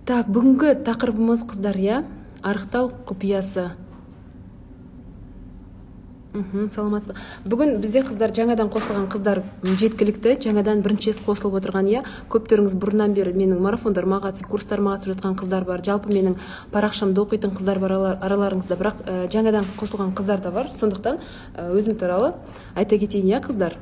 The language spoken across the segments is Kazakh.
Так, бүгінгі тақырыбымыз қыздар, арықтау құпиясы. Саламатсыз ба? Бүгін бізде қыздар, жаңадан қосылған қыздар жеткілікті, жаңадан бірінші қосылып отырған, көптеріңіз бұрыннан бері менің марафондарыма қатысып, курстарыма қатысып жатқан қыздар бар. Жалпы менің парақшамда оқитын қыздар бар араларыңызда, бірақ жаңадан қосылған қыздар да бар. Сондықтан өзім туралы айта кетейін, қыздар.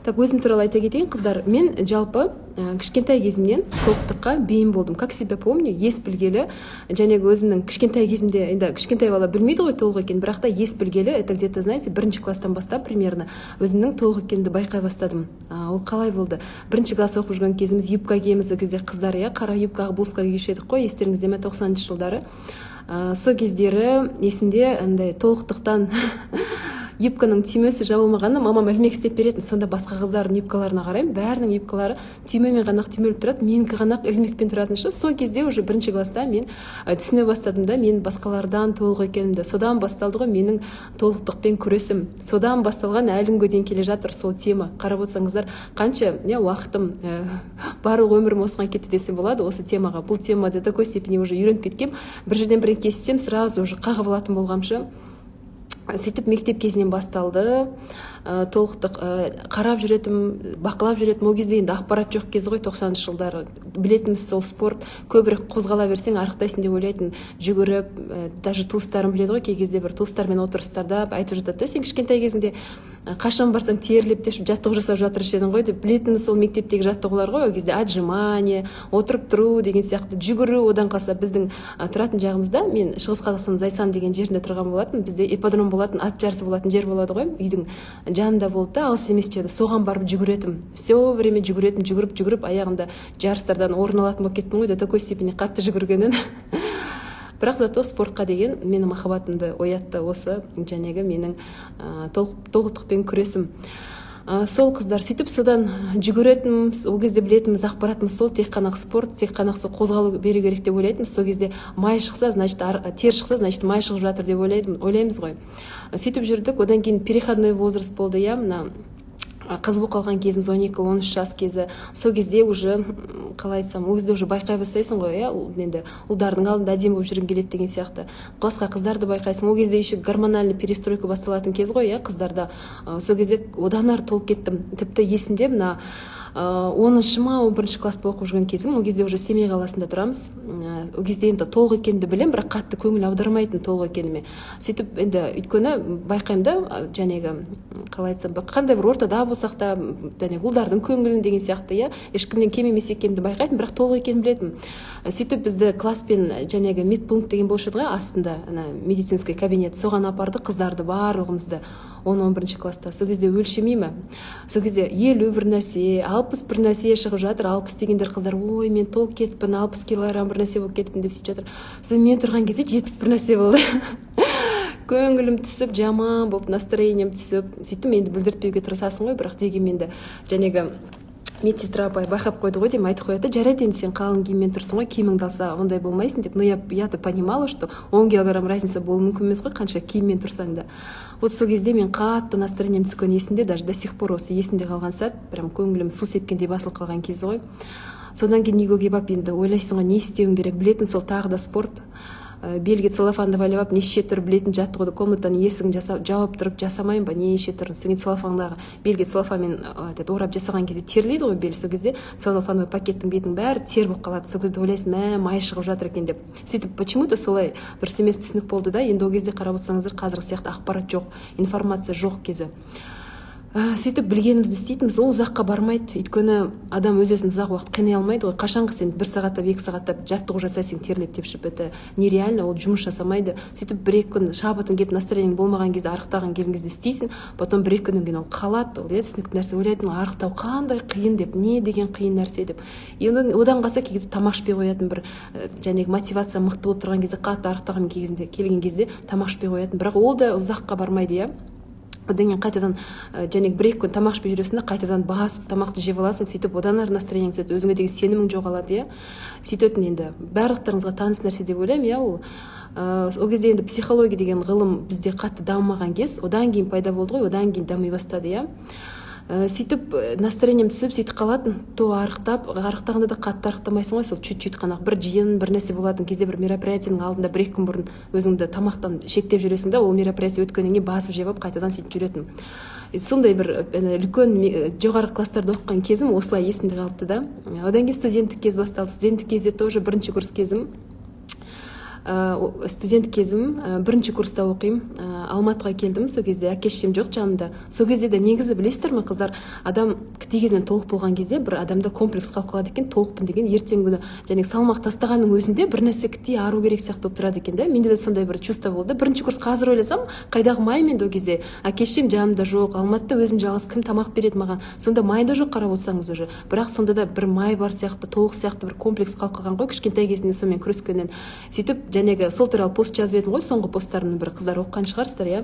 Так, өзім туралы айта кетейін, қыздар. Мен жалпы кішкентай кезімнен толықтыққа бейім болдым. Как себя помню, ес білгелі, және өзімнің кішкентай кезімде, енді кішкентай бала білмейді ғой толық екен, бірақ та ес білгелі, это где-то, знаете, бірінші класстан бастап примерно өзімнің толық екенімді байқай бастадым. Ол қалай болды? Бірінші класс оқып жүрген кезіміз юбка киеміз, ол кезде қыздар, қара юбкаға блузка киюші едік қой, естеріңізде ме, 90-шы жылдары. Сол кездері есімде андай толықтықтан юбканың түймесі жабылмағаны мамам ілмек істеп беретін. Сонда басқа қыздардың юбкаларына қараймын, бәрінің юбкалары түймемен ғана түймеліп тұрады, менікі ғана ілмекпен тұратын ше. Сол кезде уже бірінші класста мен түсіне бастадым да, мен басқалардан толық екенімді. Содан басталды ғой менің толықтықпен күресім. Содан басталған әлі күнге дейін келе жатыр сол тема. Қарап отырсаңыздар, қанша уақытым, барлық өмірім осыған кетті десе болады осы темаға. Бұл тема до такой степени уже үйреніп кеткем. Бір жерден бірге кессем, сразу уже қағып алатын болғамшы. Сөйтіп мектеп кезінен басталды, толықтық қарап жүретім, бақылап жүретім. Ол кезде енді ақпарат жоқ кезі ғой, 90-шы жылдары. Білетіміз сол спорт, көбірек қозғала берсең арықтайсың деп ойлайтын, жүгіріп, даже туыстарым біледі ғой, кей кезде бір туыстармен отырыстарда айтып жатады да, сен кішкентай кезіңде қашан барсаң терлеп те жаттығу жасап жатыр едің ғой деп. Білетіміз сол мектептегі жаттығулар ғой, ол кезде отжимание, отырып тұру деген сияқты, жүгіру. Одан қалса біздің тұратын жағымызда, мен Шығыс Қазақстан Зайсан деген жерінде тұрған болатын, бізде ипподром болатын, ат жарысы болатын жер болады ғой, үйдің жанында болды да, алыс емес еді. Соған барып жүгіретім. Все время жүгіретім, жүгіріп аяғында жарыстардан орын алатын болып кеттім ғой, до такой степени қатты жүгіргенін. Бірақ зато спортқа деген менің махаббатымды оятты осы жәнегі менің толықтықпен күресім. Сол қыздар, сөйтіп содан жүгіретім, ол кезде білетіміз ақпаратымыз сол, тек қана спорт, тек қана қозғалу беру керек деп ойлайтынбыз. Сол кезде май шықса, значит, тер шықса, значит, май шығып жатыр деп ойлаймыз ғой. Сөйтіп жүрдік, одан кейін переходной возраст болды, мына қыз болып қалған кезіміз 12-13 жас кезі. Сол кезде уже, қалай айтсам, ол кезде уже байқай бастайсың ғой, енді ұлдардың алдында әдемі болып жүргім келеді деген сияқты. Басқа қыздарды байқайсың. Ол кезде еще гормональный перестройка басталатын кез ғой, қыздарда. Сол кезде одан ары толып кеттім. Тіпті есімде мына 10-шы ма 11-ші класста оқып жүрген кезім, ол кезде уже Семей қаласында тұрамыз. Ол кезде енді толық екенді білем, бірақ қатты көңіл аудармайтын толық екеніме. Сөйтіп енді өйткені байқаймын да, жәнегі қалай айтсам, қандай бір ортада болсақ та, ұлдардың көңілін деген сияқты, ешкімнен кем емес екенімді байқайтын, бірақ толық екенін білетім. Сөйтіп бізді класспен жәнегі медпункт деген болушы еді ғой, астында медицинский кабинет, соған апарды қыздарды барлығымызды 10-11-ші класста. Сол кезде өлшемеймі? Сол кезде 50 бір нәрсе, 60 бір нәрсе шығып жатыр. 60 дегендер қыздар, ой, мен толып кетіппін, 60 килограмм бір нәрсе болып кетіппін деп сөйтіп жатыр. Сол мен тұрған кезде 70 бір нәрсе болды. Көңілім түсіп, жаман болып, настроением түсіп, сөйтіп енді білдіртпеуге тырысасың ғой, бірақ дегенменде жәнегі медсестра апай байқап қойды ғой, деймін, айтып қояды, жарайды енді сен қалың киіммен тұрсың ғой, киіміңді алса ондай болмайсың деп. Но я-то понимала, что 10 килограмм разница болуы мүмкін емес қой, қанша киіммен тұрсаң да. Вот сол кезде мен қатты настроением түскен есімде, даже до сих пор осы есімде қалған сәт, прям көңілім су сепкендей басылып қалған кезі ғой. Содан кейін үйге келіп енді ойлайсың ғой, не істеуім керек, білетін сол тағы да спорт. Белге целлофанды байлап, неше түр білетін жаттығуды комнатаның есігін жауып тұрып жасамайын ба, неше түр. Содан целлофандағы белге целлофанмен орап жасаған кезде терлейді ғой бел. Сол кезде целлофановый пакеттің бетінің бәрі тер болып қалады. Сол кезде ойлайсың, май шығып жатыр екен деп. Сөйтіп почему-то солай дұрыс емес түсінік болды да. Енді ол кезде қарап отырсаңыздар, қазіргі сияқты ақпарат жоқ, информация жоқ кезі. Сөйтіп білгенімізді істейтінбіз, ол ұзаққа бармайды. Өйткені адам өз-өзін ұзақ уақыт қинай алмайды ғой. Қашанғы сен 1 сағаттап 2 сағаттап жаттығу жасайсың, терлеп тепшіп, это нереально, ол жұмыс жасамайды. Сөйтіп 1-2 күн шабытың келіп, настроениең болмаған кезде, арықтаған келген кезде істейсің, потом 1-2 күннен кейін ол қалады. Ол түсінікті нәрсе, ойлайтын, арықтау қандай қиын деп, не деген қиын нәрсе деп. Одан қалса кей кезде тамақ ішпей қоятын, бір жәнегі мотивация мықты болып тұрған кезде, қатты арықтаған келген кезде тамақ ішпей қоятын, бірақ ол да ұзаққа бармайды. Одан кейін қайтадан жәнегі 1-2 күн тамақ ішпей жүресің, қайтадан басып тамақты жеп аласың, сөйтіп одан ары настроениең түседі, өзіңе деген сенімің жоғалады. Сөйтетін енді барлықтарыңызға таныс нәрсе деп ойлаймын, ол кезде енді психология деген ғылым бізде қатты дамымаған кез, одан кейін пайда болды ғой, одан кейін дами бастады. сөйтіп настроением түсіп сөйтіп қалатын, то арықтағанда да қатты арықтамайсың ғой, сол чуть-чуть қана бір жиын бір нәрсе болатын кезде, бір мероприятияның алдында 1-2 күн бұрын өзіңді тамақтан шектеп жүресің да, ол мероприятие өткеннен кейін басып жеп алып қайтадан сөйтіп жүретін. Сондай бір үлкен жоғары класстарда оқыған кезім осылай есімде қалыпты да. Одан кейін студенттік кез басталды. Студенттік кезде тоже бірінші курс кезім. Студент кезім, бірінші курста оқимын, Алматыға келдім. Сол кезде әке-шешем жоқ жанымда. Сол кезде де негізі білесіздер ме, қыздар, адам кішкентай кезінен толық болған кезде бір адамда комплекс қалады екен, толықпын деген, ертеңгі күні және салмақ тастағанның өзінде бір нәрсе кішкентай ару керек сияқты болып тұрады екен да. Менде де сондай бір чувство болды. Бірінші курс қазір ойласам, қайдағы май менде ол кезде. Әке-шешем жанымда жоқ, Алматыда өзім жалғыз, кім тамақ береді маған? Сонда майда жоқ, қарап отырсаңыз уже. Бірақ сонда да бір май бар сияқты, толық сияқты бір комплекс қалған ғой, кішкентай кезімде сонымен күрескеннен. Сөйтіп жәнегі сол туралы пост жазып едім ғой, соңғы посттарымның бірі, қыздар оқыған шығарсыздар, иә.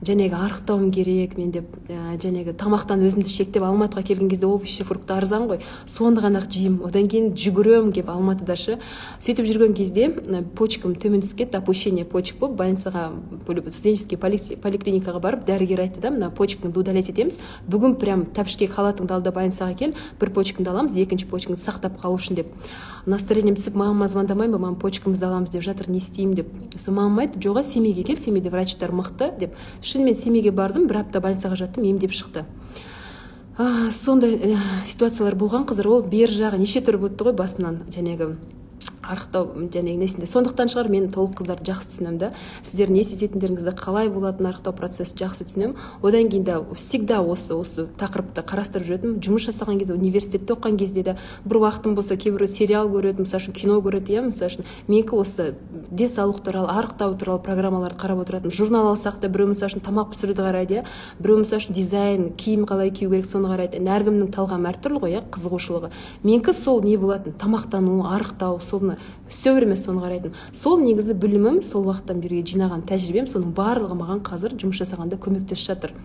Жәнегі арықтауым керек мен деп, жәнегі тамақтан өзімді шектеп, Алматыға келген кезде овощи, фрукты арзан ғой, соны ғана жеймін. Одан кейін жүгірем кеп Алматыдашы. Сөйтіп жүрген кезде почкам төмен түсіп кетті, опущение почек болып, больницаға, студенческий поликлиникаға барып, дәрігер айтты да, мына почкаңды удалять етеміз. Бүгін прям тәпішке халатыңды ал да больницаға кел, бір почкаңды аламыз, екінші почкаңды сақтап қалу үшін деп. Настроением түсіп, мамама звондамайын ба, мамам почкамызды аламыз деп жатыр, не істеймін деп. Сол мамам айтты, жоға, семейге кел, семейде врачтар мықты деп. Шынымен семейге бардым, бір апта больницаға жаттым, емдеп шықты. Сондай ситуациялар болған, қыздар, ол бер жағы неше түрлі өтті ғой басынан, жәнегі арықтау және несінде. Сондықтан шығар мен толық қыздарды жақсы түсінем да. Сіздер не сезетіндеріңізді, қалай болатын арықтау процесі жақсы түсінем. Одан кейін де всегда осы тақырыпты қарастырып жүретім. Жұмыс жасаған кезде, университетте оқыған кезде де бір уақытым болса, кейбір сериал көретін, мысалы үшін кино көретін, иә, мысалы үшін менікі осы денсаулық туралы, арықтау туралы программаларды қарап отыратын. Журнал алсақ та біреу мысалы үшін тамақ пісіруді қарайды, иә. Біреу мысалы үшін дизайн, киім қалай кию керек соны қарайды. Әркімнің талғамы әртүрлі ғой, иә, қызығушылығы. Менікі сол не болатын, тамақтану, арықтау, соны все время соны қарайтын. Сол негізі білімім, сол уақыттан бері жинаған тәжірибем, соның барлығы маған қазір жұмыс жасағанда көмектесіп жатыр.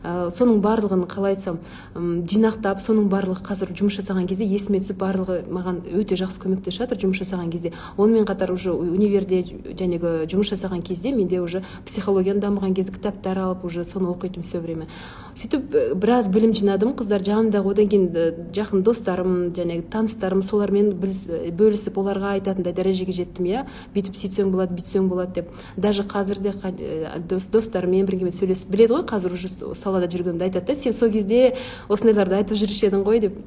Соның барлығын қалай айтсам жинақтап, соның барлығы қазір жұмыс жасаған кезде есіме түсіп, барлығы маған өте жақсы көмектесіп жатыр жұмыс жасаған кезде. Онымен қатар уже универде жәнегі жұмыс жасаған кезде менде уже психологияны дамыған кезде кітаптар алып, уже соны оқитын все время. Сөйтіп біраз білім жинадым, қыздар, жанымдағы одан кейін жақын достарым, жәнегі таныстарым, солармен бөлісіп, оларға айтатындай дәрежеге жеттім, иә. Бүйтіп сөйтсең болады, бүйтсең болады деп. Даже қазірде достарыммен бірге сөйлесіп, біледі ғой, қазір уже салада жүргенімді айтады да, сен сол кезде осындайларды айтып жүруші едің ғой деп.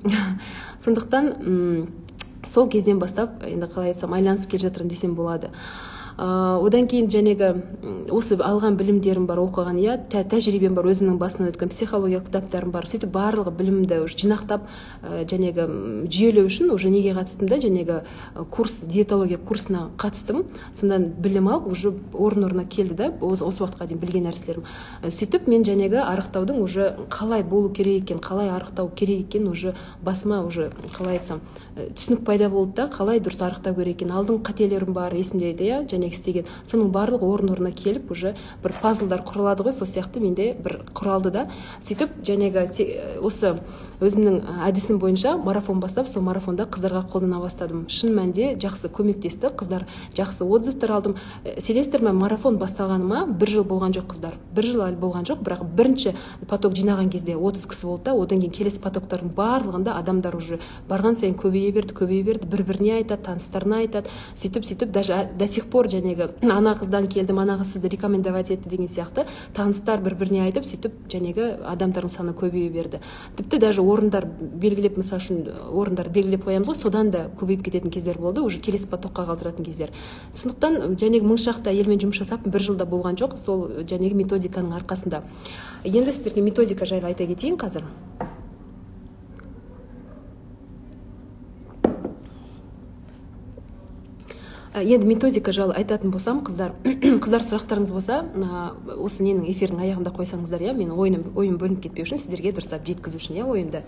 Сондықтан сол кезден бастап, енді қалай айтсам, айланысып келе жатырмын десем болады. Одан кейін жәнегі осы алған білімдерім бар, оқыған, иә, тәжірибем бар, өзімнің басынан өткен психологиялық кітаптарым бар. Сөйтіп барлығы білімді жинақтап, жәнегі жүйелеу үшін уже неге қатыстым да, жәнегі курс, диетология курсына қатыстым. Сондан білім алып, уже орын-орнына келді да, осы уақытқа дейін білген нәрселерім. Сөйтіп мен жәнегі арықтаудың уже қалай болу керек екен, қалай арықтау керек екен, уже басыма уже қалай айтсам, түсінік пайда болды да, қалай дұрыс арықтау керек екен. Алдың қателерім бар, есімдейді, иә, және істеген. Соның барлығы орын-орнына келіп, уже бір пазлдар құрылады ғой, сол сияқты менде бір құралды да. Сөйтіп, жәнегі осы өзімнің әдісім бойынша марафон бастап, сол марафонда қыздарға қолдана бастадым. Шын мәнде жақсы көмектесті, қыздар жақсы отзывтар алдым. Сенесіздер ме, марафон басталғаныма 1 жыл болған жоқ, қыздар. 1 жыл әлі болған жоқ, бірақ бірінші поток жинаған кезде 30 кісі болды да, одан кейін келесі потоктардың барлығында адамдар уже барған сайын көбейе берді, бір-біріне айтады, таныстарына айтады. Сөйтіп, даже до сих пор жәнегі ана қыздан келдім, ана қыз сізді рекомендовать етті деген сияқты таныстар бір-біріне айтып, сөйтіп жәнегі адамдардың саны көбейе берді. Тіпті даже орындар белгілеп, мысалы үшін орындар белгілеп қоямыз ғой, содан да көбейіп кететін кездер болды, уже келесі потокқа қалдыратын кездер. Сондықтан жәнегі мың шақты әйелмен жұмыс жасап 1 жылда болған жоқ, сол жәнегі методиканың арқасында. Енді сіздерге методика жайлы айта кетейін қазір. Енді методика жайлы айтатын болсам, қыздар сұрақтарыңыз болса, осы ненің эфирдің аяғында қойсаңыздар, иә, мен ойым бөлініп кетпеу үшін, сіздерге дұрыстап жеткізу үшін, иә, ойымды.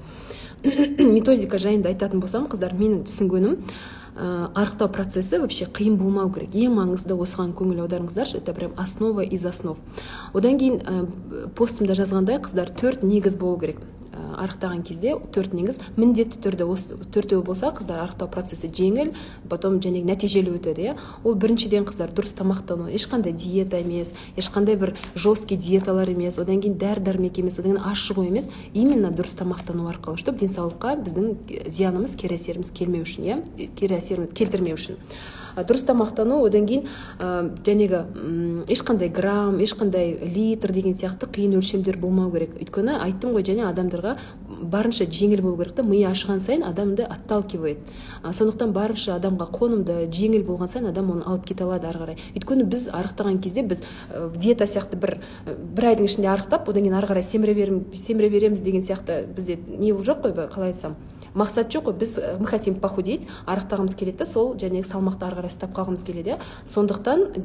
Методика жайында айтатын болсам, қыздар, менің түсінгенім, арықтау процесі вообще қиын болмау керек. Ең маңызды осыған көңіл аударыңыздаршы, это прям основа из основ. Одан кейін постымда жазғандай, қыздар, 4 негіз болу керек. арықтаған кезде 4 негіз міндетті түрде осы 4-еу болса қыздар арықтау процесі жеңіл, потом және нәтижелі өтеді. Ол біріншіден қыздар дұрыс тамақтану, ешқандай диета емес, ешқандай бір жесткий диеталар емес, одан кейін дәрі-дәрмек емес, одан кейін аш шығу емес, именно дұрыс тамақтану арқылы, чтобы денсаулыққа біздің зиянымыз, кері әсеріміз келмеу үшін, кері әсерін келтірмеу үшін. Дұрыс тамақтану, одан кейін жәнегі ешқандай грамм, ешқандай литр деген сияқты қиын өлшемдер болмау керек. Өйткені айттым ғой, және адамдарға барынша жеңіл болу керек. Миы ашыған сайын адамды отталкивает. Сондықтан барынша адамға қонымды, жеңіл болған сайын адам оны алып кете алады ары қарай. Өйткені біз арықтаған кезде біз диета сияқты бір айдың ішінде арықтап, одан кейін ары қарай семіре береміз деген сияқты бізде не жоқ қой, қалай айтсам. Мақсат жоқ қой, мы хотим похудеть, арықтағымыз келеді, сол жәнегі салмақты ары қарай ұстап қалғымыз келеді. Сондықтан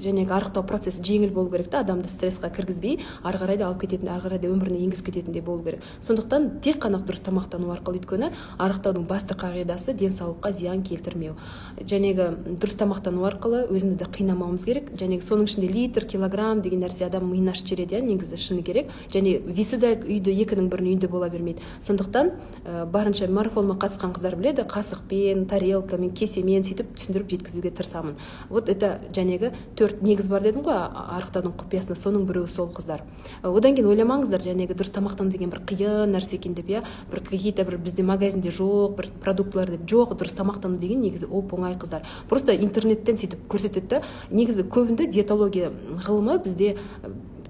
жәнегі арықтау процесі жеңіл болу керек та, адамды стрессқа кіргізбей, ары қарай да алып кететін, ары қарай да өміріне енгізіп кететіндей болу керек. Сондықтан тек қана дұрыс тамақтану арқылы, өйткені арықтаудың басты қағидасы денсаулыққа зиян келтірмеу. Жәнегі дұрыс тамақтану арқылы өзімізді қинамауымыз керек. Жәнегі соның ішінде литр, килограмм деген нәрсе адам миын ашып жібереді, негізі шыны керек. Және весі де екінің бірінің үйінде бола бермейді. Сондықтан барынша марафоныма қатысқан қыздар біледі, қасықпен, тарелкамен, кесемен сөйтіп түсіндіріп жеткізуге тырысамын. Вот это жәнегі 4 негіз бар дедім ғой арықтаудың құпиясында, соның біреуі сол қыздар. Одан кейін ойламаңыздар, жәнегі дұрыс тамақтану деген бір қиын нәрсе екен деп, бір какие-то бір бізде магазинде жоқ, бір продуктылар деп жоқ, дұрыс тамақтану деген негізі оп-оңай қыздар. Просто интернеттен сөйтіп көрсетеді. Негізі көбінде диетология ғылымы бізде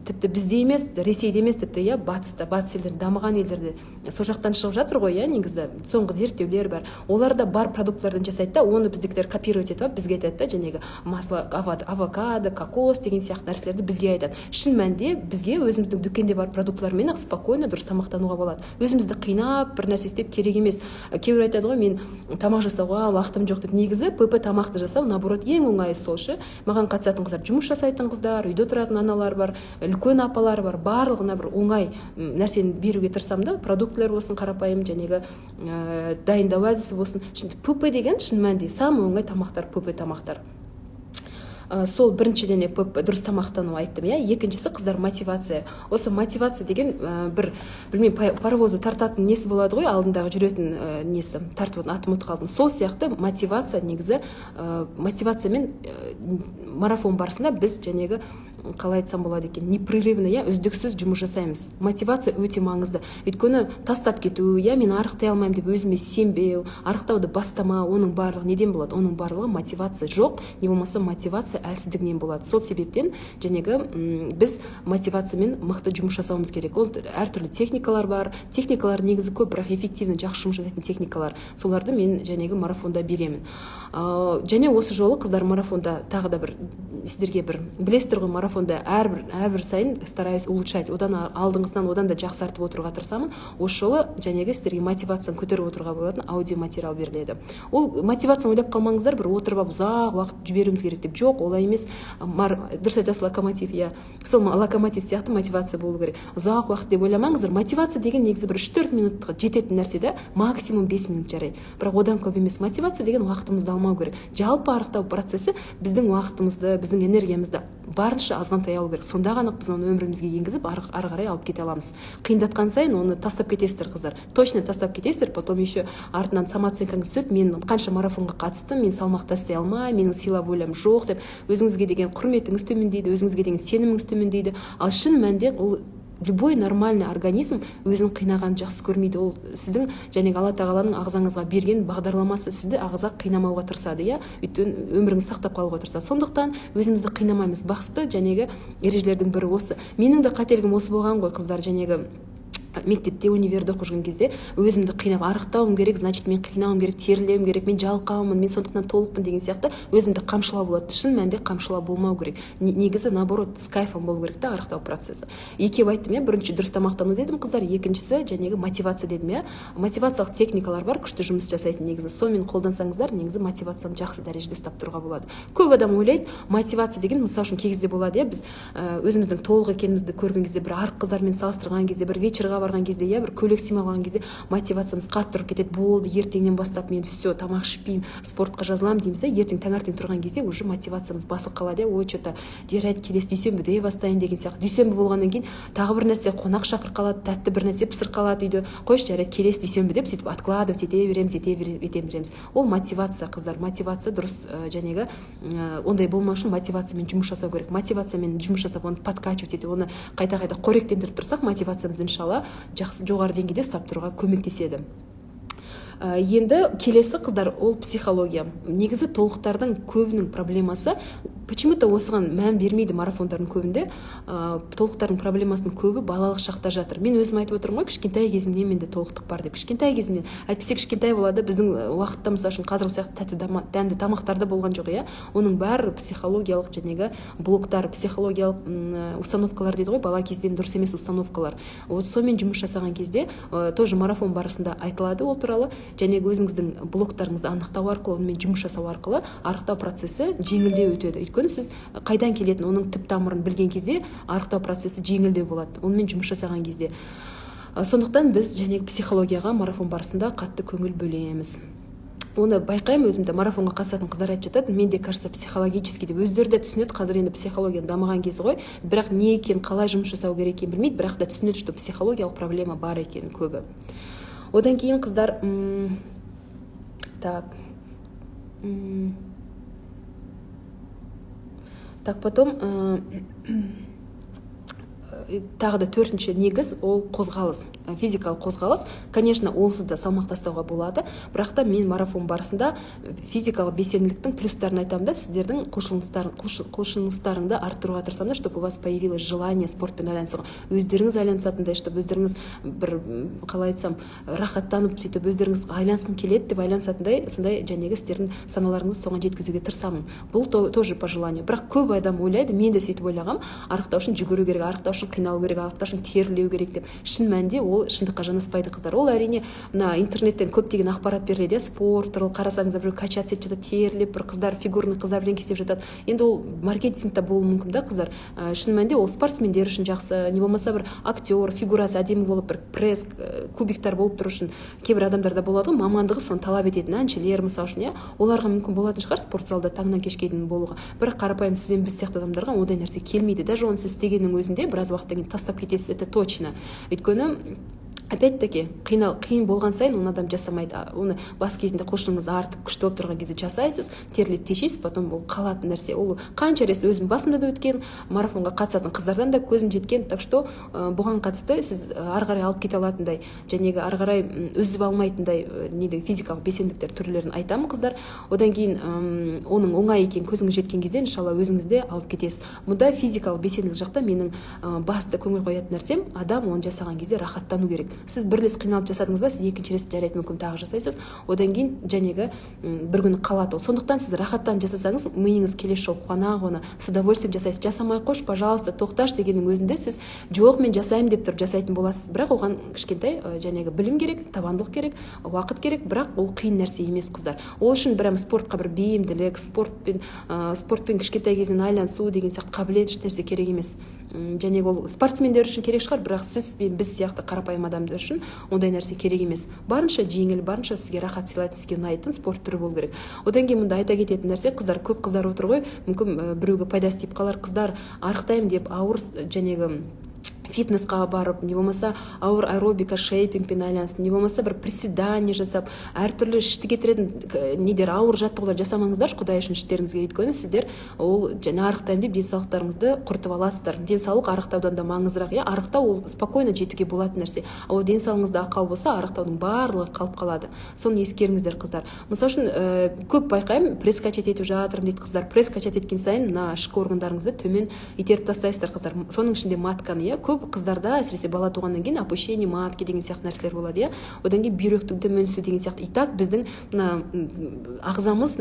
тіпті бізде емес, Ресейде емес, тіпті батыста, батыс елдерде, дамыған елдерде сол жақтан шығып жатыр ғой, негізі соңғы зерттеулер бар. Оларда бар продукттардан жасайды да, оны біздікілер копировать етіп, бізге айтады да, жәнегі масло, авокадо, кокос деген сияқты нәрселерді бізге айтады. Шын мәнінде бізге өзіміздің дүкенде бар продукттармен спокойно дұрыс тамақтануға болады. Өзімізді қинап бір нәрсе істеп керек емес. Кейбір айтады ғой, мен тамақ жасауға уақытым жоқ деп. Негізі ПП тамақты жасау наоборот ең оңайы сол ше. Маған қатысатын қыздар, жұмыс жасайтын қыздар, үйде тұратын аналар бар, үлкен апалар бар, барлығына бір оңай нәрсені беруге тырысамын да, продуктілер болсын, қарапайым жәнегі дайындау әдісі болсын. ПП деген шын мәнінде самый оңай тамақтар, ПП тамақтар. Сол біріншіден дұрыс тамақтану айттым, екіншісі қыздар мотивация. Осы мотивация деген бір білмеймін, паровозы тартатын несі болады ғой, алдындағы жүретін несі, тартып атым ұмытып қалдым. Сол сияқты мотивация негізі мотивациямен марафон барысында біз жәнегі қалай айтсам болады екен, непрерывно, үздіксіз жұмыс жасаймыз. Мотивация өте маңызды. Өйткені тастап кету, мен арықтай алмаймын деп өзіме сенбеу, арықтауды бастама, оның барлығы неден болады? Оның барлығы мотивация жоқ, не болмаса мотивация әлсіздігінен болады. Сол себептен жәнегі біз мотивациямен мықты жұмыс жасауымыз керек. Ол әртүрлі техникалар бар. Техникалар негізі көп, бірақ эффективно жақсы жұмыс жасайтын техникалар. Соларды мен жәнегі марафонда беремін. Және осы жолы қыздар марафонда тағы да бір сіздерге бір білесіздер ғой, марафонда әрбір сайын стараюсь улучшать. Одан алдыңғысынан одан да жақсартып отыруға тырысамын. Осы жолы жәнегі сіздерге мотивацияны көтеріп отыруға болатын аудиоматериал беріледі. Ол мотивацияны ойлап қалмаңыздар, бір отырып алып ұзақ уақыт жіберуіміз керек деп. Жоқ, олай емес. Дұрыс айтасыз, локомотив, сол локомотив сияқты мотивация болу керек. Ұзақ уақыт деп ойламаңыздар. Мотивация деген негізі бір 3-4 минутқа жететін нәрсе де, максимум 5 минут жарайды. Бірақ одан көп емес. Мотивация деген уақытымызды алмау керек. Жалпы арықтау процесі біздің уақытымызды, біздің энергиямызды барынша азғантай алу керек. Сонда ғана біз оны өмірімізге енгізіп ары қарай алып кете аламыз. Қиындатқан сайын оны тастап кетесіздер қыздар. Точно тастап кетесіздер, потом еще артынан самооценкаңыз түсіп, мен қанша марафонға қатыстым, мен салмақ тастай алмаймын, менің сила волям жоқ деп, өзіңізге деген құрметіңіз төмендейді, өзіңізге деген сеніміңіз төмендейді. Ал шын мәнінде ол любой нормальный организм өзін қинаған жақсы көрмейді. Ол сіздің жәнегі Алла тағаланың ағзаңызға берген бағдарламасы, сізді ағза қинамауға тырысады, өйткені өміріңізді сақтап қалуға тырысады. Сондықтан өзімізді қинамаймыз. Басты жәнегі ережелердің бірі осы. Менің де қателігім осы болған ғой қыздар, жәнегі мектепте, универде оқып жүрген кезде өзімді қинап, арықтауым керек, значит мен қинауым керек, терілеуім керек, мен жалқаумын, мен сондықтан толықпын деген сияқты өзімді қамшылау болады. Шын мәнінде қамшылау болмау керек. Негізі наоборот с кайфом болу керек та арықтау процесі. Екеу айттым, бірінші дұрыс тамақтану дедім қыздар, екіншісі жәнегі мотивация дедім. Мотивациялық техникалар бар, күшті жұмыс жасайтын негізі. Сонымен қолдансаңыздар, негізі мотивацияны жақсы дәрежеде ұстап тұруға болады. Көп адам ойлайды, мотивация деген мысалы үшін кей кезде болады, біз өзіміздің толық екенімізді көрген кезде, бір арық қыздармен салыстырған кезде, бір вечерға барған кезде, иә, бір көйлек сыймай қалған кезде мотивациямыз қатты тұрып кетеді. Болды, ертеңнен бастап мен все, тамақ ішпеймін, спортқа жазыламын дейміз да. Ертең таңертең тұрған кезде уже мотивациямыз басылып қалады. Ой, что-то жарайды, келесі дүйсенбіде бастайын деген сияқты. Дүйсенбі болғаннан кейін тағы бір нәрсе қонақ шақыр қалады, тәтті бір нәрсе пісір қалады үйде. Қойшы, жарайды, келесі дүйсенбі деп сөйтіп откладывать ете береміз. Ол мотивация, қыздар, мотивация дұрыс. Жәнегі ондай болмау үшін мотивациямен жұмыс жасау керек. Мотивациямен жұмыс жасап, оны подкачивать етіп, оны қайта қоректендіріп тұрсақ, мотивациямызды иншалла жақсы жоғары деңгейде ұстап тұруға көмектеседі. Енді келесі, қыздар, ол психология. Негізі толықтардың көбінің проблемасы, почему-то осыған мән бермейді марафондардың көбінде. Толықтардың проблемасының көбі балалық шақта жатыр. Мен өзім айтып отырмын ғой, кішкентай кезімнен менде толықтық бар деп. Кішкентай кезімнен, әйтпесе кішкентай болады, біздің уақытта мысалы үшін қазіргі сияқты тәтті дәмді тамақтарда болған жоқ, иә. Оның бәрі психологиялық жәнегі блоктар, психологиялық установкалар дейді ғой, бала кезден дұрыс емес установкалар. Вот сонымен жұмыс жасаған кезде тоже марафон барысында айтылады ол туралы. Және өзіңіздің блоктарыңызды анықтау арқылы, онымен жұмыс жасау арқылы арықтау процесі жеңілдеу өтеді. Өйткені сіз қайдан келетін, оның түп тамырын білген кезде арықтау процесі жеңілдеу болады, онымен жұмыс жасаған кезде. Сондықтан біз жәнегі психологияға марафон барысында қатты көңіл бөлеміз. Оны байқаймын өзімді, марафонға қатысатын қыздар айтып жатады, менде кажется психологически деп. Өздері де түсінеді, қазір енді психологияның дамыған кезі ғой, бірақ не екен, қалай жұмыс жасау керек екенін білмейді, бірақ та түсінеді, что психологиялық проблема бар екенін көбі. Одан кейін қыздар, так потом тағы да төртінші негіз ол қозғалыс, физикалық қозғалыс. Конечно, олсыз да салмақ тастауға болады, бірақ та мен марафон барысында физикалық белсенділіктің плюстарын айтамын да, сіздердің құлшыныстарыңды арттыруға тырысамын, чтобы у вас появилось желание спортпен айналысуға. Өздеріңіз айналысатындай, чтобы өздеріңіз бір, қалай айтсам, рахаттанып, сөйтіп өздеріңіз айналысқым келеді деп айналысатындай, сондай жәнегі сіздердің саналарыңызды соған жеткізуге тырысамын. Бұл тоже по желанию. Бірақ көп адам ойлайды, мен де сөйтіп ойлағам, арықтау үшін жүгіру керек, арықтау үшін қиналу керек, арықтау үшін терлеу керек деп. Шын мәнінде ол шындыққа жанаспайды, қыздар. Ол әрине мына интернеттен көптеген ақпарат беріледі, спорт туралы қарасаңыздар, бір качаться етіп жатады, терлеп, бір қыздар, фигурный қыздар білен істеп жатады. Енді ол маркетингте болуы мүмкін да, қыздар. Шын мәнінде ол спортсмендер үшін жақсы, не болмаса бір актер, фигурасы әдемі болып, бір пресс, кубиктар болып тұру үшін кейбір адамдарда болады, мамандығы соны талап ететін әншілер мысалы үшін, оларға мүмкін болатын шығар спорт залда таңнан кешке дейін болуға. Бір қарапайым сізбен біз сияқты адамдарға ондай нәрсе келмейді. Даже оны сіз істегеннің өзінде біраз уақыттан кейін тастап кетесіз, это точно. Өйткені опять-таки қиын болған сайын оны адам жасамайды. Оны бас кезінде құлшыныңыз артып күшті болып тұрған кезде жасайсыз, терлеп тешесіз, потом бұл қалатын нәрсе. Ол қанша рет өзім басымда да өткен, марафонға қатысатын қыздардан да көзім жеткен. Так что бұған қатысты сіз ары қарай алып кете алатындай, жәнегі ары қарай үзіп алмайтындай физикалық белсенділіктер түрлерін айтамын, қыздар. Одан кейін оның оңай екен көзіңіз жеткен кезде иншалла өзіңізде алып кетесіз. Мұнда физикалық белсенділік жақта менің басты көңіл қоятын нәрсем, адам оны жасаған кезде рахаттану керек. Сіз бір рет қиналып жасадыңыз ба, сіз екінші рет жарайды мүмкін тағы жасайсыз. Одан кейін жәнегі бір күні қалады ол. Сондықтан сіз рахаттанып жасасаңыз, миыңыз келесі жолы қуана с удовольствием жасайсыз. Жасамай қойшы, пожалуйста, тоқташы дегеннің өзінде сіз жоқ, мен жасаймын деп тұрып жасайтын боласыз. Бірақ оған кішкентай жәнегі білім керек, табандылық керек, уақыт керек, бірақ ол қиын нәрсе емес, қыздар. Ол үшін бір спортқа бір бейімділік, спортпен кішкентай кезінен айналысу деген сияқты қабілет ешнәрсе керек емес. Жәнегі ол спортсмендер үшін керек шығар, бірақ сіз бен біз сияқты қарапайым адамдар үшін ондай нәрсе керек емес. Барынша жеңіл, барынша сізге рахат сыйлайтын, сізге ұнайтын спорт түрі болу керек. Одан кейін мұнда айта кететін нәрсе, қыздар, көп қыздар отыр ғой, мүмкін біреуге пайдасы тиіп қалар, қыздар арықтаймын деп ауыр жәнегі фитнесқа барып, не болмаса ауыр аэробика, шейпингпен айналысып, не болмаса бір приседание жасап, әртүрлі ішті кетіретін недер ауыр жаттығулар жасамаңыздар, Құдай үшін іштеріңізге. Өйткені сіздер ол жаңа арықтаймын деп денсаулықтарыңызды құртып аласыздар. Денсаулық арықтаудан да маңыздырақ. Арықтау ол спокойно жетуге болатын нәрсе. Ал денсаулығыңызда ақау болса, арықтаудың барлығы қалып қалады. Соны ескеріңіздер, қыздар. Мысалы үшін көп байқаймын, пресс качать етіп жатырмын дейді қыздар. Пресс качать еткен сайын мына ішкі органдарыңызды төмен итеріп тастайсыздар, қыздар. Соның ішінде матканы, көп қыздарда, әсіресе бала туғаннан кейін опущение матки деген сияқты нәрселер болады, одан кейін бүйректің төмен түсу деген сияқты. И так біздің ағзамыз,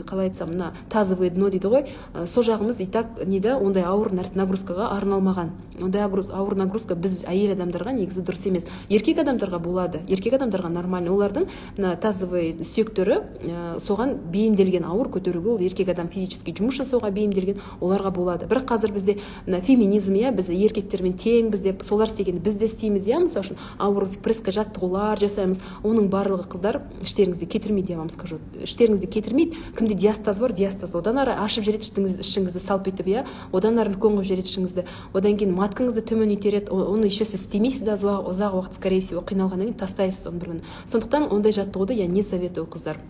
қалай айтсам, тазовое дно дейді ғой, сол жағымыз и так ондай ауыр нәрсе нагрузкаға арналмаған. Ондай ауыр нагрузка біз әйел адамдарға негізі дұрыс емес. Еркек адамдарға болады, еркек адамдарға нормально. Олардың тазовый сүйектері соған бейімделген, ауыр көтеруге, ол еркек адам физически жұмыс жасауға бейімделген, оларға болады. Бірақ қазір бізде феминизм, біз еркек еркектермен теңбіз деп, солар істегенді біз де істейміз, иә, мысалы үшін ауыр прессқа жаттығулар жасаймыз, оның барлығы қыздар іштеріңізде кетірмейді, я вам скажу, іштеріңізде кетірмейді. Кімде диастаз бар, диастаз одан ары ашып жібереді ішіңізді салп етіп, иә, одан ары үлкен қылып жібереді ішіңізді, одан кейін маткаңызды төмен итереді, оны еще сіз істемейсіз да ұзақ уақыт, скорее всего, қиналғаннан кейін тастайсыз оны бір күні. Сондықтан ондай жаттығуды я не советую, қыздар.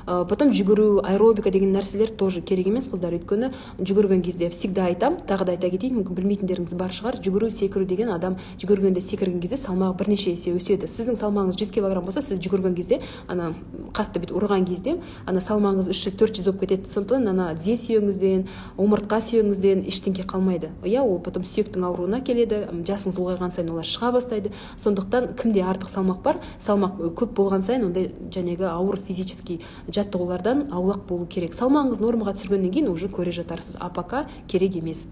Потом жүгіру, аэробика деген нәрселер тоже керек емес, қыздар. Өйткені жүгірген кезде всегда айтам, тағы да айта кетейін, мүмкін білмейтіндеріңіз бар шығар. Жүгіру, секіру деген адам жүгіргенде, секірген кезде салмағы бірнеше есе өседі. Сіздің салмағыңыз 100 кг болса, сіз жүгірген кезде, ана қатты бүйтіп ұрған кезде, ана салмағыңыз 300-400 болып кетеді. Сондықтан ана тізе сүйегіңізден, омыртқа сүйегіңізден ештеңе қалмайды. Иә, ол потом сүйектің ауруына келеді. Жасыңыз ұлғайған сайын олар шыға бастайды. Сондықтан кімде артық салмақ бар, салмақ көп болған сайын ондай жәнегі ауыр физический жаттығулардан аулақ болу керек. Салмағыңыз нормаға түсіргеннен кейін уже көре жатарсыз, а пока керек емес.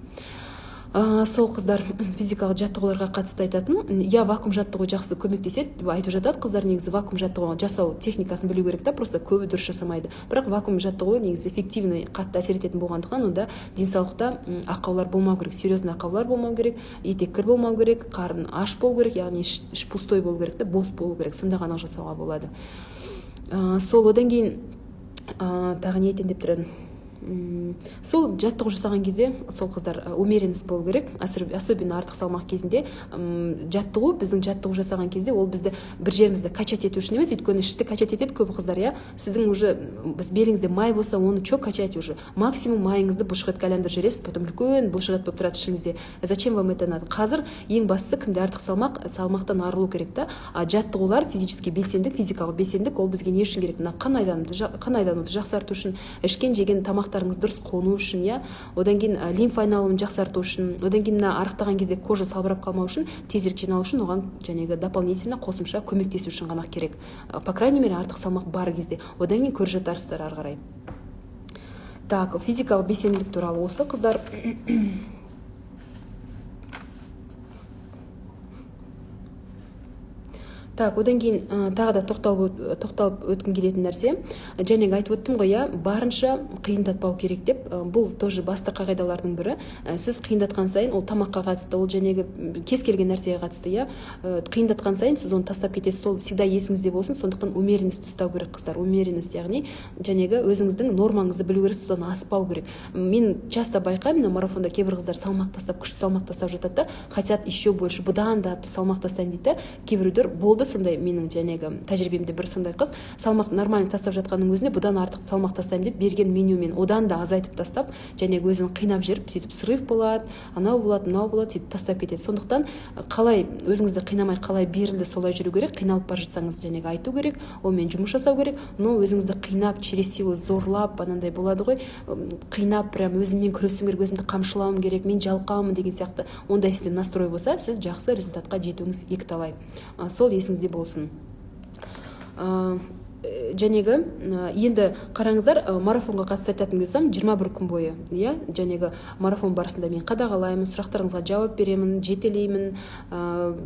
Сол қыздар физикалық жаттығуларға қатысты айтатын. Я вакуум жаттығу жақсы көмектеседі деп айтып жатады қыздар. Негізі вакуум жаттығу жасау техникасын білу керек та, просто көбі дұрыс жасамайды. Бірақ вакуум жаттығу негізі эффективный, қатты әсер ететін болғандықтан онда денсаулықта ақаулар болмау керек, серьезный ақаулар болмау керек, етеккір болмау керек, қарын аш болу керек, яғни іш пустой болу керек та, бос болу керек. Сонда ғана жасауға болады. Сол одан кейін тағы не айтайын деп тұрмын. Сол жаттығу жасаған кезде сол қыздар умеренность болу керек, особенно артық салмақ кезінде. Жаттығу, біздің жаттығу жасаған кезде ол бізді бір жерімізді качать ету үшін емес, өйткені ішті качать етеді көбі қыздар, иә. Сіздің уже беліңізде май болса, оны чё качать уже? Максимум майыңызды бұлшықет кальянда жүресіз, потом үлкен бұлшықет болып тұрады ішіңізде. Зачем вам это надо? Қазір ең бастысы кімде артық салмақтан арылу керек та. Жаттығулар, физический белсендік, физикалық белсендік, ол бізге не үшін керек? Қан айдануды жақсарту үшін, ішкен жеген тамақтарыңыз дұрыс қону үшін, иә. Одан кейін лимфа айналымын жақсарту үшін, одан кейін арықтаған кезде кожа салбырап қалмау үшін, тезірек жиналу үшін оған жәнегі дополнительно қосымша көмектесу үшін ғана керек. По крайней мере, артық салмақ бар кезде. Одан кейін көре жатарсыздар ары қарай. Так, физикалық белсенділік туралы осы қыздар. Так, одан кейін тағы да тоқталып өткім келетін нәрсе. Жәнегі айтып өттім ғой, барынша қиындатпау керек деп. Бұл тоже басты қағидалардың бірі. Сіз қиындатқан сайын, ол тамаққа қатысты, ол жәнегі кез келген нәрсеге қатысты, иә. Қиындатқан сайын сіз оны тастап кетесіз. Сол всегда есіңізде болсын. Сондықтан умеренность ұстау керек, қыздар. Умеренность, яғни жәнегі өзіңіздің нормаңызды білу керек, содан аспау керек. Мен часто байқаймын, марафонда кейбір қыздар салмақ тастап, күшті салмақ тастап жатады да, хотят еще больше, бұдан да салмақ тастайын дейді. Кейбіреулер болды сондай, менің жәнегі тәжірибемде бір сондай қыз салмақ нормально тастап жатқанның өзінде бұдан артық салмақ тастаймын деп берген менюмен одан да азайтып тастап, жәнегі өзін қинап жүріп, сөйтіп срыв болады, анау болады, мынау болады, сөйтіп тастап кетеді. Сондықтан қалай өзіңізді қинамай, қалай берілді солай жүру керек. Қиналып бара жатсаңыз жәнегі айту керек, онымен жұмыс жасау керек. Но өзіңізді қинап, через силу зорлап, анандай болады ғой, қинап прям өзіммен күресуім керек, өзімді қамшылауым керек, мен жалқаумын деген сияқты ондай сізде настрой болса, сіз жақсы результатқа жетуіңіз екіталай. Сол есіңізде болсын. Жәнегі енді қараңыздар, марафонға қатысты айтатын болсам 21 күн бойы, иә, жәнегі марафон барысында мен қадағалаймын, сұрақтарыңызға жауап беремін, жетелеймін,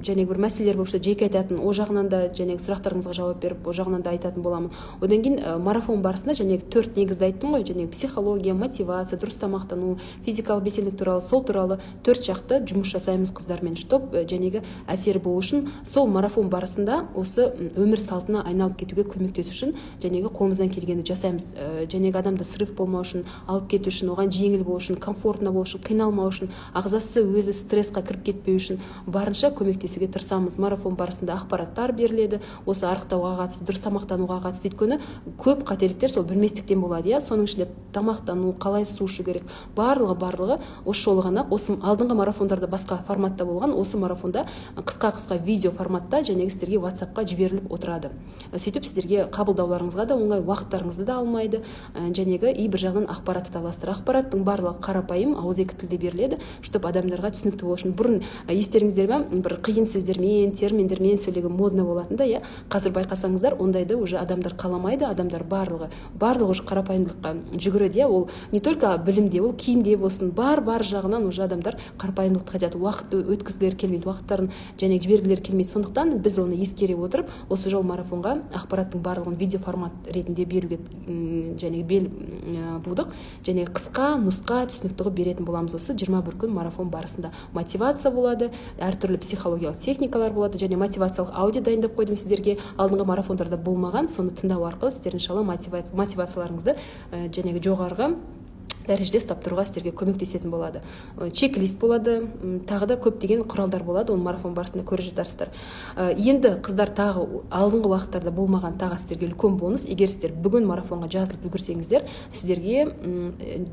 жәнегі бір мәселелер болса жеке айтатын, о жағынан да жәнегі сұрақтарыңызға жауап беріп, о жағынан да айтатын боламын. Одан кейін марафон барысында жәнегі 4 негізді айттым ғой, жәнегі психология, мотивация, дұрыс тамақтану, физикалық белсенділік туралы, сол туралы 4 жақты жұмыс жасаймыз қыздармен, чтоб жәнегі әсері болу үшін сол марафон барысында осы өмір салтына айналып кетуге көмектесу үшін жәнегі қолымыздан келгенді жасаймыз. Жәнегі адамда срыв болмау үшін, алып кету үшін, оған жеңіл болу үшін, комфортно болу үшін, қиналмау үшін, ағзасы өзі стрессқа кіріп кетпеу үшін барынша көмектесуге тырысамыз. Марафон барысында ақпараттар беріледі, осы арықтауға қатысты, дұрыс тамақтануға қатысты. Өйткені көп қателіктер сол білместіктен болады, иә. Соның ішінде тамақтану, қалай су ішу керек, барлығы осы жолы ғана, осы алдыңғы марафондарда басқа форматта болған, осы марафонда қысқа видео форматта жәнегі сіздерге WhatsApp-қа жіберіліп отырады. Сөйтіп сіздерге қабылдауларыңызға да оңай, уақыттарыңызды да алмайды, жәнегі бір жағынан ақпаратты таластыр. Ақпараттың барлығы қарапайым, ауызекі тілде беріледі, чтобы адамдарға түсінікті болу үшін. Бұрын естеріңіздер ме, бір қиын сөздермен, терминдермен сөйлеген модно болатын да, иә. Қазір байқасаңыздар, ондайды уже адамдар қаламайды, адамдар барлығы уже қарапайымдылыққа жүгіреді, иә. Ол не только білімде, ол киімде болсын, бар жағынан уже адамдар қарапайымдылықты қажет. Уақытты өткізгілер келмейді, уақыттарын жәнегі жібергілер келмейді. Сондықтан біз оны ескере отырып, осы жол марафонға ақпараттың барлығын оны видео формат ретінде беруге және бел будық, және қысқа нұсқа түсінікті беретін боламыз. Осы 21 күн марафон барысында мотивация болады, әртүрлі психологиялық техникалар болады, және мотивациялық аудио дайындап қойдым сіздерге. Алдыңғы марафондарда болмаған, соны тыңдау арқылы сіздер иншалла мотивацияларыңызды және жоғарғы дәрежеде ұстап тұруға сіздерге көмектесетін болады. Чек-лист болады, тағы да көптеген құралдар болады, оны марафон барысында көріп жатарсыздар. Енді қыздар тағы алдыңғы уақыттарда болмаған тағы сіздерге үлкен бонус. Егер сіздер бүгін марафонға жазылып үлгерсеңіздер, сіздерге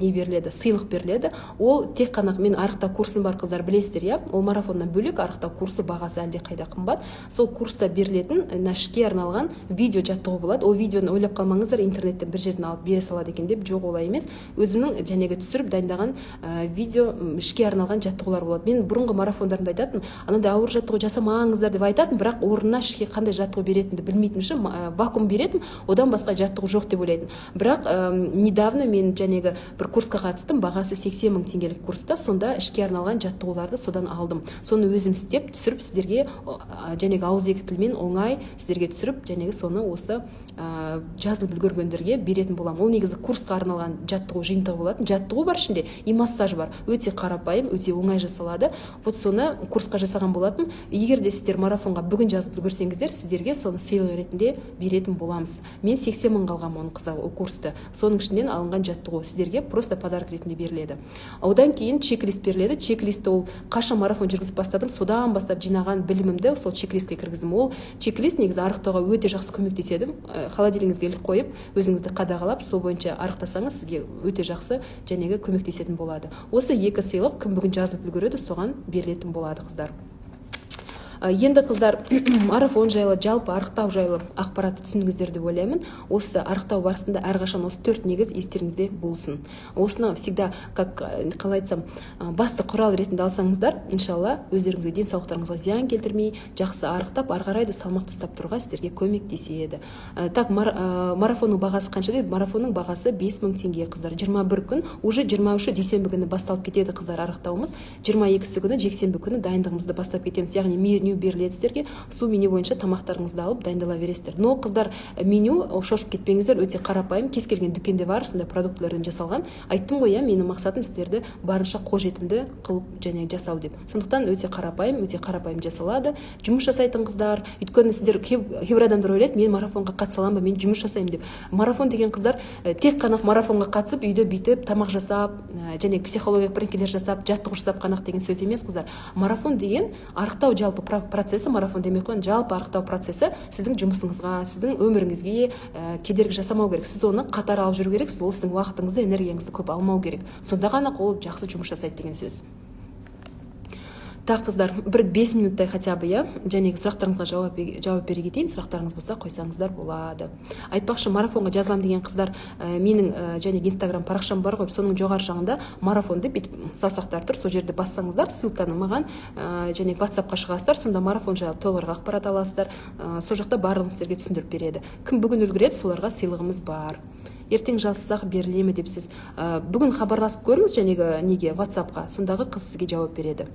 не беріледі, сыйлық беріледі. Ол тек қана мен арықтау курсым бар, қыздар білесіздер, иә? Ол марафоннан бөлек арықтау курсы бағасы әлде қайда қымбат. Сол курста берілетін ішке арналған видео жаттығу болады. Ол видеоны ойлап қалмаңыздар, интернеттен бір жерден алып бере салады екен деп, жоқ, олай емес. Өзімнің жәнегі түсіріп дайындаған видео ішке арналған жаттығулар болады. Мен бұрынғы марафондарымда айтатын, анандай ауыр жаттығу жасамаңыздар деп айтатын, бірақ орнына ішке қандай жаттығу беретінді білмейтін үшін вакуум беретін, одан басқа жаттығу жоқ деп ойлайтын. Бірақ недавно мен жәнегі бір курсқа қатыстым, бағасы 80 000 теңгелік курста, сонда ішке арналған жаттығуларды содан алдым. Соны өзім істеп түсіріп сіздерге жәнегі ауызекі тілмен оңай сіздерге түсіріп, жәнегі соны осы жазылып үлгергендерге беретін боламын. Ол негізі курсқа арналған жаттығу жиынтығы болады. Жаттығу бар ішінде, и массаж бар. Өте қарапайым, өте оңай жасалады. Вот соны курсқа жасаған болатын. Егер де сіздер марафонға бүгін жазылып үлгерсеңіздер, сіздерге соны сыйлық ретінде беретін боламыз. Мен 80 000 қалғам оны қыздар ол курсты. Соның ішінен алынған жаттығу сіздерге просто подарок ретінде беріледі. Одан кейін чек-лист беріледі. Чек-листті ол қашан марафон жүргізіп бастадым, содан бастап жинаған білімімді сол чек-листке кіргіздім. Ол чек-лист негізі арықтауға өте жақсы көмектеседі. Холодильнигіңізге іліп қойып, өзіңізді қадағалап, сол бойынша арықтасаңыз, сізге өте жақсы жәнегі көмектесетін болады. Осы екі сыйлық кім бүгін жазылып үлгереді, соған берілетін болады, қыздар. Енді қыздар марафон жайлы, жалпы арықтау жайлы ақпаратты түсіндіңіздер деп ойлаймын. Осы арықтау барысында әрқашан осы 4 негіз естеріңізде болсын. Осыны всегда, қалай айтсам, басты құрал ретінде алсаңыздар, иншалла өздеріңізге денсаулықтарыңызға зиян келтірмей, жақсы арықтап, ары қарай да салмақты ұстап тұруға сіздерге көмектеседі. Так, марафонның бағасы қанша дейді? Марафонның бағасы 5 000 теңге, қыздар. 21 күн, уже 23 дүйсенбі күні басталып кетеді, қыздар, арықтауымыз. 22 күні, жексенбі күні дайындығымызды бастап кетеміз. Яғни меню беріледі сіздерге, сол меню бойынша тамақтарыңызды алып дайындала бересіздер. Но қыздар, меню шошып кетпеңіздер, өте қарапайым, кез келген дүкенде бар, сондай продуктілерден жасалған. Айттым ғой, менің мақсатым сіздерді барынша қолжетімді қылып және жасау деп. Сондықтан өте қарапайым жасалады. Жұмыс жасайтын қыздар, өйткені сіздер кейбір адамдар ойлайды, мен марафонға қатыса аламын ба, мен жұмыс жасаймын деп. Марафон деген қыздар тек қана марафонға қатысып, үйде бүйтіп тамақ жасап, және психологиялық бірдеңелер жасап, жаттығу жасап қана деген сөз емес, қыздар. Марафон деген арықтау жалпы процесі, марафон демей қойын, жалпы арықтау процесі сіздің жұмысыңызға, сіздің өміріңізге кедергі жасамау керек. Сіз оны қатар алып жүру керексіз, ол сіздің уақытыңызды, энергияңызды көп алмау керек. Сонда ғана ол жақсы жұмыс жасайды деген сөз. Так, қыздар, бір 5 минуттай хотя бы, және сұрақтарыңызға жауап бере кетейін. Сұрақтарыңыз болса қойсаңыздар болады. Айтпақшы, марафонға жазылам деген қыздар, менің және Instagram парақшам бар ғой, соның жоғары жағында марафон деп саусақтар тұр. Сол жерде бассаңыздар, ссылканы маған және WhatsApp-қа шығасыздар, сонда марафон жайлы толығырақ ақпарат аласыздар. Сол жақта барлығын сіздерге түсіндіріп береді. Кім бүгін үлгереді, соларға сыйлығымыз бар. Ертең жазсақ беріле ме деп сіз бүгін хабарласып көріңіз, жәнегі неге WhatsApp-қа, сондағы қыз сізге жауап береді.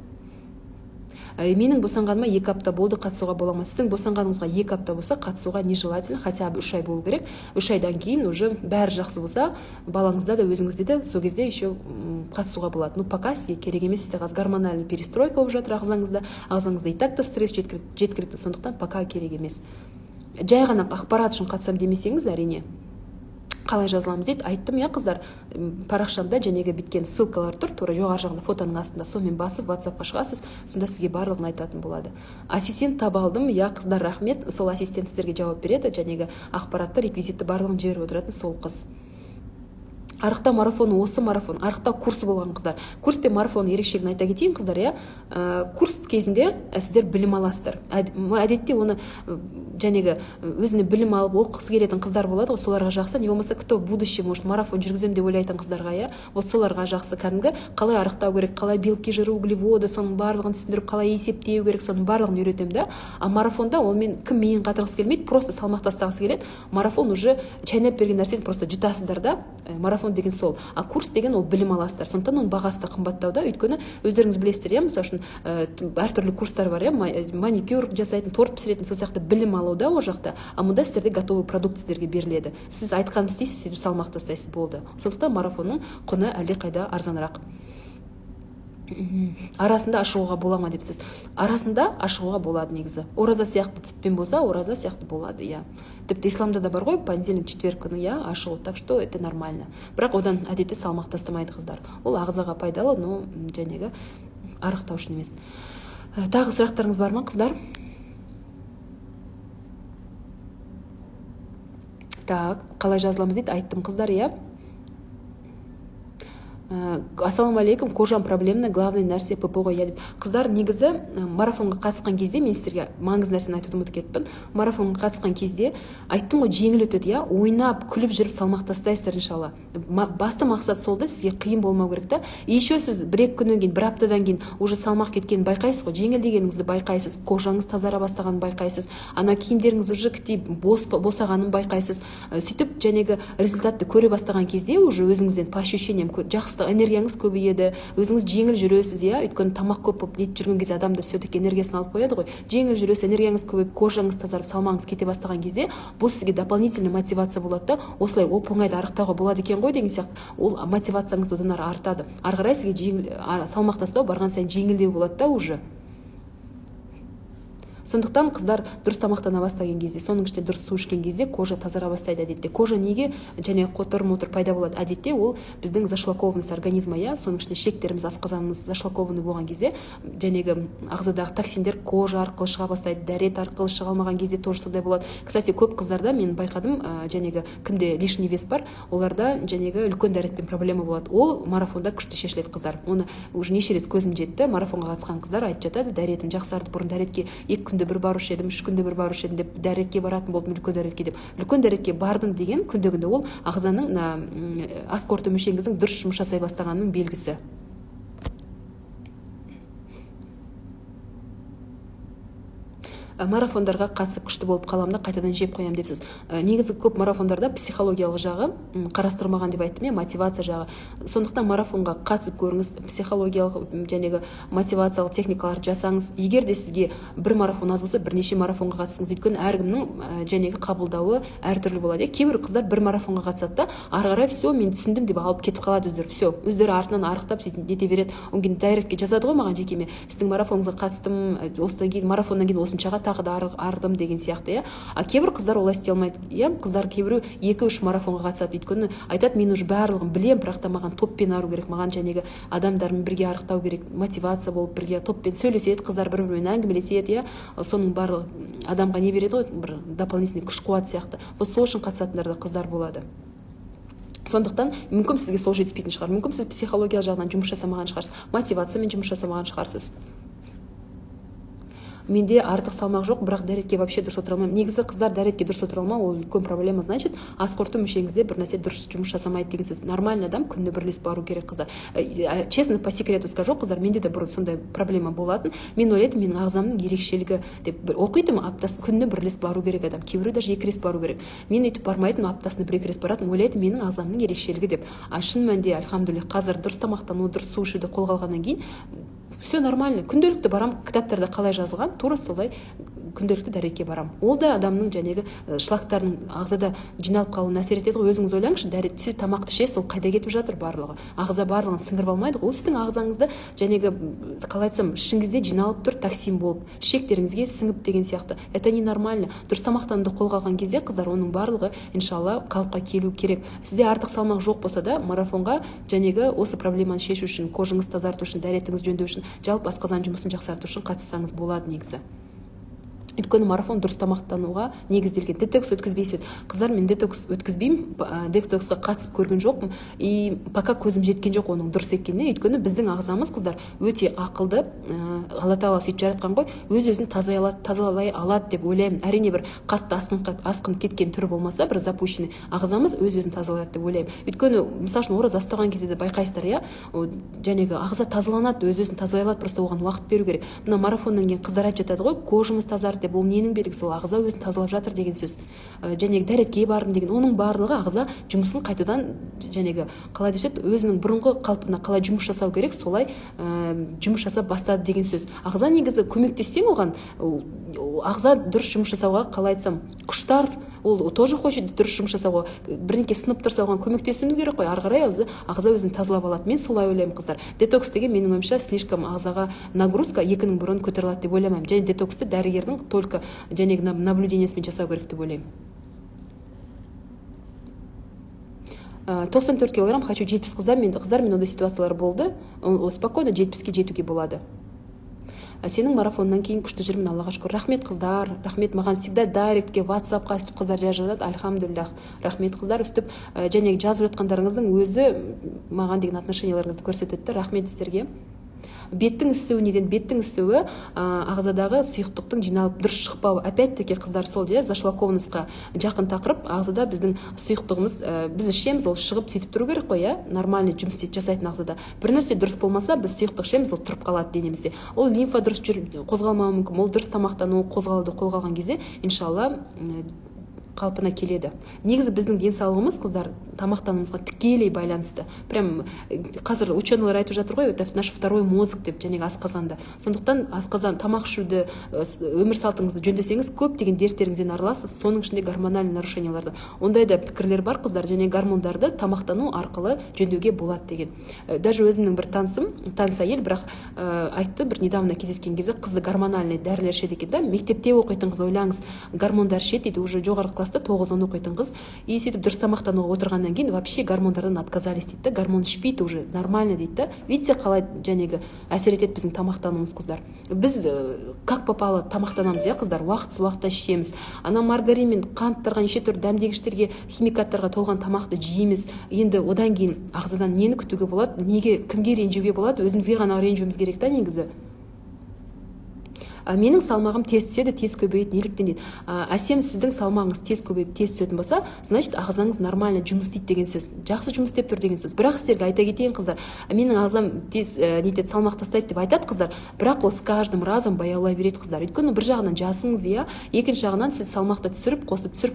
Менің босанғаныма 2 апта болды, қатысуға бола ма? Сіздің босанғаныңызға 2 апта болса, қатысуға нежелательно, хотя бы 3 ай болу керек. 3 айдан кейін уже бәрі жақсы болса, балаңызда да өзіңізде де сол кезде еще қатысуға болады. Ну, пока сізге керек емес, сізде гормональный перестройка болып жатыр ағзаңызда и так та стресс жеткілікті, сондықтан пока керек емес. Жай ғана ақпарат үшін қатысам демесеңіз, әрине қалай жазыламыз дейді, айттым, қыздар, парақшамда жәнегі біткен ссылкалар тұр, тура жоғары жағында фотоның астында, сонымен басып WhatsApp-қа шығасыз, сонда сізге барлығын айтатын болады. Ассистент таба алдым, қыздар, рахмет, сол ассистент сіздерге жауап береді, жәнегі ақпаратты, реквизитті барлығын жіберіп отыратын сол қыз. Арықтау марафоны, осы марафон, арықтау курсы болған қыздар. Курс пен марафон ерекшелігін айта кетейін, қыздар, курс кезінде сіздер білім аласыздар. Әдетте оны жәнегі өзіне білім алып оқығысы келетін қыздар болады, соларға жақсы, не болмаса кто будущее может марафон жүргізем деп ойлайтын қыздарға, вот соларға жақсы, кәдімгі қалай арықтау керек, қалай белки, жыры, углеводы, соның барлығын түсіндіріп, қалай есептеу керек, соның барлығын үйретемін. А марафонда онымен кім миын қатырғысы келмейді, просто салмақ тастағысы келеді. Марафон уже чайнап берген нәрсені просто жұтасыздар да. Марафон марафон деген сол, а курс деген ол білім аласыздар, сондықтан оның бағасы да қымбаттау да. Өйткені өздеріңіз білесіздер, иә, мысалы үшін әртүрлі курстар бар, иә, маникюр жасайтын, торт пісіретін, сол сияқты білім алуда ол жақта. А мұнда сіздерде готовый продукт сіздерге беріледі. Сіз айтқанды істейсіз, сөйтіп салмақ тастайсыз, болды. Сондықтан марафонның құны әлдеқайда арзанырақ. Арасында ашуға бола ма депсіз? Арасында ашуға болады негізі. Ораза сияқты типпен болса, ораза сияқты болады, иә. Тіпті исламда да бар ғой, понедельник, четверг күні, иә, ашуы, так что это нормально. Бірақ одан әдетте салмақ тастамайды қыздар. Ол ағзаға пайдалы, но жәнегі арықтау үшін емес. Тағы сұрақтарыңыз бар ма, қыздар? Так, қалай жазыламыз дейді, айттым қыздар, иә. Ассалаумағалейкум, кожам проблемный, главный нәрсе ПП ғой, иә деп. Қыздар, негізі марафонға қатысқан кезде, мен сіздерге маңызды нәрсені айтуды ұмытып кеттім. Марафонға қатысқан кезде айттым ғой, жеңіл өтеді, иә, ойнап, күліп жүріп салмақ тастайсыздар иншалла. Басты мақсат сол да, сізге қиын болмау керек та. Еще сіз бір-екі күннен кейін, бір аптадан кейін уже салмақ кеткенін байқайсыз ғой, жеңіл дегеніңізді байқайсыз, кожаңыз тазара бастағанын байқайсыз, ана киімдеріңіз уже босағанын байқайсыз. Сөйтіп, жәнегі результатты көре бастаған кезде уже өзіңізден по ощущениям жақсы энергияңыз көбейеді, өзіңіз жеңіл жүресіз, иә, өйткені тамақ көп болып нетіп жүрген кезде адамда все-таки энергиясын алып қояды ғой. Жеңіл жүресіз, энергияңыз көбейіп, кожаңыз тазарып, салмағыңыз кете бастаған кезде, бұл сізге дополнительный мотивация болады да, осылай оп-оңайды арықтауға болады екен ғой деген сияқты. Ол мотивацияңыз одан ары артады. Ары қарай сізге салмақ тастау барған сайын жеңілдеу болады да уже. Сондықтан қыздар дұрыс тамақтана бастаған кезде, соның ішінде дұрыс су ішкен кезде кожа тазара бастайды әдетте. Кожа неге және қотыр-мотыр пайда болады? Әдетте ол біздің зашлакованность организма, иә, соның ішінде ішектеріміз, асқазанымыз зашлакованный болған кезде, жәнегі ағзадағы токсиндер кожа арқылы шыға бастайды, дәрет арқылы шыға алмаған кезде тоже сондай болады. Кстати, көп қыздарда мен байқадым, жәнегі кімде лишний вес бар, оларда жәнегі үлкен дәретпен проблема болады. Ол марафонда күшті шешіледі, қыздар. Оны уже неше рет көзім жетті. Марафонға қатысқан қыздар айтып жатады, дәретім жақсарды, бұрын дәретке 2 күнде бір барушы едім, 3 күнде бір барушы едім деп, дәретке баратын болдым, үлкен дәретке деп. Үлкен дәретке бардым деген күнде ол ағзаның ас қорыту мүшеңіздің дұрыс жұмыс жасай бастағанының белгісі. Марафондарға қатысып күшті болып қаламда қайтадан жеп қоям депсіз. Негізі көп марафондарда психологиялық жағы қарастырмаған деп айттым, мотивация жағы. Сондықтан марафонға қатысып көріңіз, психологиялық жәнегі мотивациялық техникаларды жасаңыз. Егер де сізге бір марафон аз болса, бірнеше марафонға қатысыңыз. Өйткені әркімнің жәнегі қабылдауы әртүрлі болады. Кейбір қыздар бір марафонға қатысады да, ары қарай все, мен түсіндім деп алып кетіп қалады өздері. Все, өздері артынан арықтап нете береді. Одан кейін дайректке жазады ғой маған жекеме. Сіздің марафоныңызға қатыстым, осыдан кейін марафоннан кейін осыншаға тағы да ардым деген сияқты, иә. А кейбір қыздар олай істей алмайды, иә. Қыздар кейбірі 2-3 марафонға қатысады, өйткені айтады, мен уже барлығын білем, бірақ та маған топпен ару керек, маған жәнегі адамдармен бірге арықтау керек, мотивация болып бірге топпен сөйлеседі, қыздар бір-бірімен әңгімелеседі, иә. Соның барлығы адамға не береді ғой, бір дополнительный күш-қуат сияқты. Вот сол үшін қатысатындар да қыздар болады. Сондықтан мүмкін сізге сол жетіспейтін шығар, мүмкін сіз психология жағынан жұмыс жасамаған шығарсыз, мотивациямен жұмыс жасамаған шығарсыз. Менде артық салмақ жоқ, бірақ дәретке вообще дұрыс отыра алмаймын. Негізі қыздар дәретке дұрыс отыра алмау, ол үлкен проблема, значит, ас қорыту мүшеңізде бір нәрсе дұрыс жұмыс жасамайды деген сөз. Нормальный адам күнде бірлес бару керек, қыздар. Честно, по секрету скажу, қыздар, менде де бұрын сондай проблема болатын. Мен ойлайтын, менің ағзамның ерекшелігі деп оқитым, аптасына күнде бірлес бару керек адам. Кейбіреу даже 2 рет бару керек. Мен өйтіп бармайтын, аптасына 1-2 рет баратын, ойлайтын, менің ағзамның ерекшелігі деп. Шын мәнінде, альхамдулилля, қазір дұрыс тамақтану, дұрыс су ішуді қолға алғаннан кейін все нормально. Күнделікті барам, кітаптарда қалай жазылған, тура солай күнделікті дәретке барам. Ол да адамның жәнегі шлактарының ағзада жиналып қалуына әсер етеді ғой. Өзіңіз ойлаңызшы, дәрет, сіз тамақты ішесіз, ол қайда кетіп жатыр барлығы? Ағза барлығын сіңіріп алмайды. Ол сіздің ағзаңызда жәнегі қалай айтсам, ішіңізде жиналып тұр, токсин болып, ішектеріңізге сіңіп деген сияқты. Это не нормально. Дұрыс тамақтануды қолға алған кезде қыздар оның барлығы иншалла қалыпқа келу керек. Сізде артық салмақ жоқ болса да, марафонға жәнегі осы проблеманы шешу үшін, кожаңызды тазарту үшін, дәретіңізді жөндеу үшін, жалпы асқазан жұмысын жақсарту үшін қатыссаңыз болады негізі. Өйткені марафон дұрыс тамақтануға негізделген. Детокс өткізбейсіз. Қыздар, мен детокс өткізбеймін, детоксқа қатысып көрген жоқпын, и пока көзім жеткен жоқ оның дұрыс екеніне. Өйткені біздің ағзамыз, қыздар, өте ақылды, Алла Тағала сөйтіп жаратқан ғой, өз-өзін тазалай алады деп ойлаймын. Әрине бір қатты асқын кеткен түрі болмаса, бір запущенный ағзамыз өз-өзін тазалайды деп ойлаймын. Өйткені мысалы үшін ораза ұстаған кезде де байқайсыздар, иә, жәнегі ағза тазаланады, өз-өзін тазалай алады, просто оған уақыт беру керек. Мына марафоннан кейін қыздар айтып жатады ғой, кожамыз тазарды деп деп, ол ненің белгісі? Ол ағза өзін тазалап жатыр деген сөз. Және дәретке бардым деген, оның барлығы ағза жұмысын қайтадан жәнегі қалай десек, өзінің бұрынғы қалпына қалай жұмыс жасау керек, солай жұмыс жасап бастады деген сөз. Ағза негізі көмектессең оған, ағза дұрыс жұмыс жасауға, қалай айтсам, құштар, ол тоже хочет дұрыс жұмыс жасауға, бірдеңке сынып тұрса оған көмектесуіміз керек қой. Ары қарай ағза өзін тазалап алады. Мен солай ойлаймын, қыздар. Детокс деген менің ойымша слишком ағзаға нагрузка екінің бұрын көтеріледі деп ойламаймын. Және детоксты дәрігердің только жәнегі наблюдениесімен жасау керек деп ойлаймын. 94 килограмм, хочу 70 қыздар, мен ондай ситуациялар болды. Спокойно 70-ке жетуге болады. Сенің марафоннан кейін күшті жүрмін, Аллаға шүкір. Рахмет қыздар, рахмет. Маған всегда дайректке, WhatsApp-қа үстіп қыздар жазып жатады. Альхамдулиллах. Рахмет қыздар, үстіп және жазып жатқандарыңыздың өзі маған деген отношенияларыңызды көрсетеді. Рахмет сіздерге. Беттің ісуі неден? Беттің ісуі ағзадағы сұйықтықтың жиналып дұрыс шықпауы. Опять-таки қыздар сол де зашлакованностьқа жақын тақырып. Ағзада біздің сұйықтығымыз, біз ішеміз, ол шығып сөйтіп тұру керек қой, нормальный жұмыс жасайтын ағзада. Бір нәрсе дұрыс болмаса, біз сұйықтық ішеміз, ол тұрып қалады денемізде. Ол лимфа дұрыс қозғалмауы мүмкін, ол дұрыс тамақтану қолға алған кезде, иншалла, қалпына келеді. Негізі біздің денсаулығымыз, қыздар, тамақтануымызға тікелей байланысты. Прям қазір ученыйлар айтып жатыр ғой, это наш второй мозг деп, жәнегі асқазанда. Сондықтан асқазан, тамақ ішуді, өмір салтыңызды жөндесеңіз, көптеген дерттеріңізден арыласыз, соның ішінде гормональный нарушенияларды. Ондай да пікірлер бар, қыздар, және гормондарды тамақтану арқылы жөндеуге болады деген. Даже өзімнің бір таныс әйел, бірақ айтты, бір недавно кездескен кезде, қызды гормональный дәрілер ішеді екен да, мектепте оқитын қыз, ойлаңыз, гормондар ішеді дейді, уже жоғары класста 9-10 оқитын қыз, и сөйтіп дұрыс тамақтануға отырғаннан кейін вообще гормондардан отказались дейді, гормон ішпейді уже, нормально дейді. Видите, қалай жәнегі әсер етеді біздің тамақтануымыз, қыздар. Біз как попало тамақтанамыз, қыздар, уақытта ішеміз. Ана маргарин мен қанттарға, неше түрлі дәмдегіштерге, химикаттарға толған тамақты жейміз. Енді одан кейін ағзадан нені күтуге болады, неге, кімге ренжуге болады, өзімізге ғана ренжуіміз керек та негізі. Менің салмағым тез түседі, тез көбейеді, неліктен дейді. Әсем, сіздің салмағыңыз тез көбейіп, тез түсетін болса, значит, ағзаңыз нормально жұмыс істейді деген сөз. Жақсы жұмыс істеп тұр деген сөз. Бірақ сіздерге айта кетейін, қыздар, менің ағзам тез салмақ тастайды деп айтады, қыздар. Бірақ ол с каждым разом баяулай береді, қыздар. Өйткені бір жағынан жасыңыз, екінші жағынан сіз салмақты түсіріп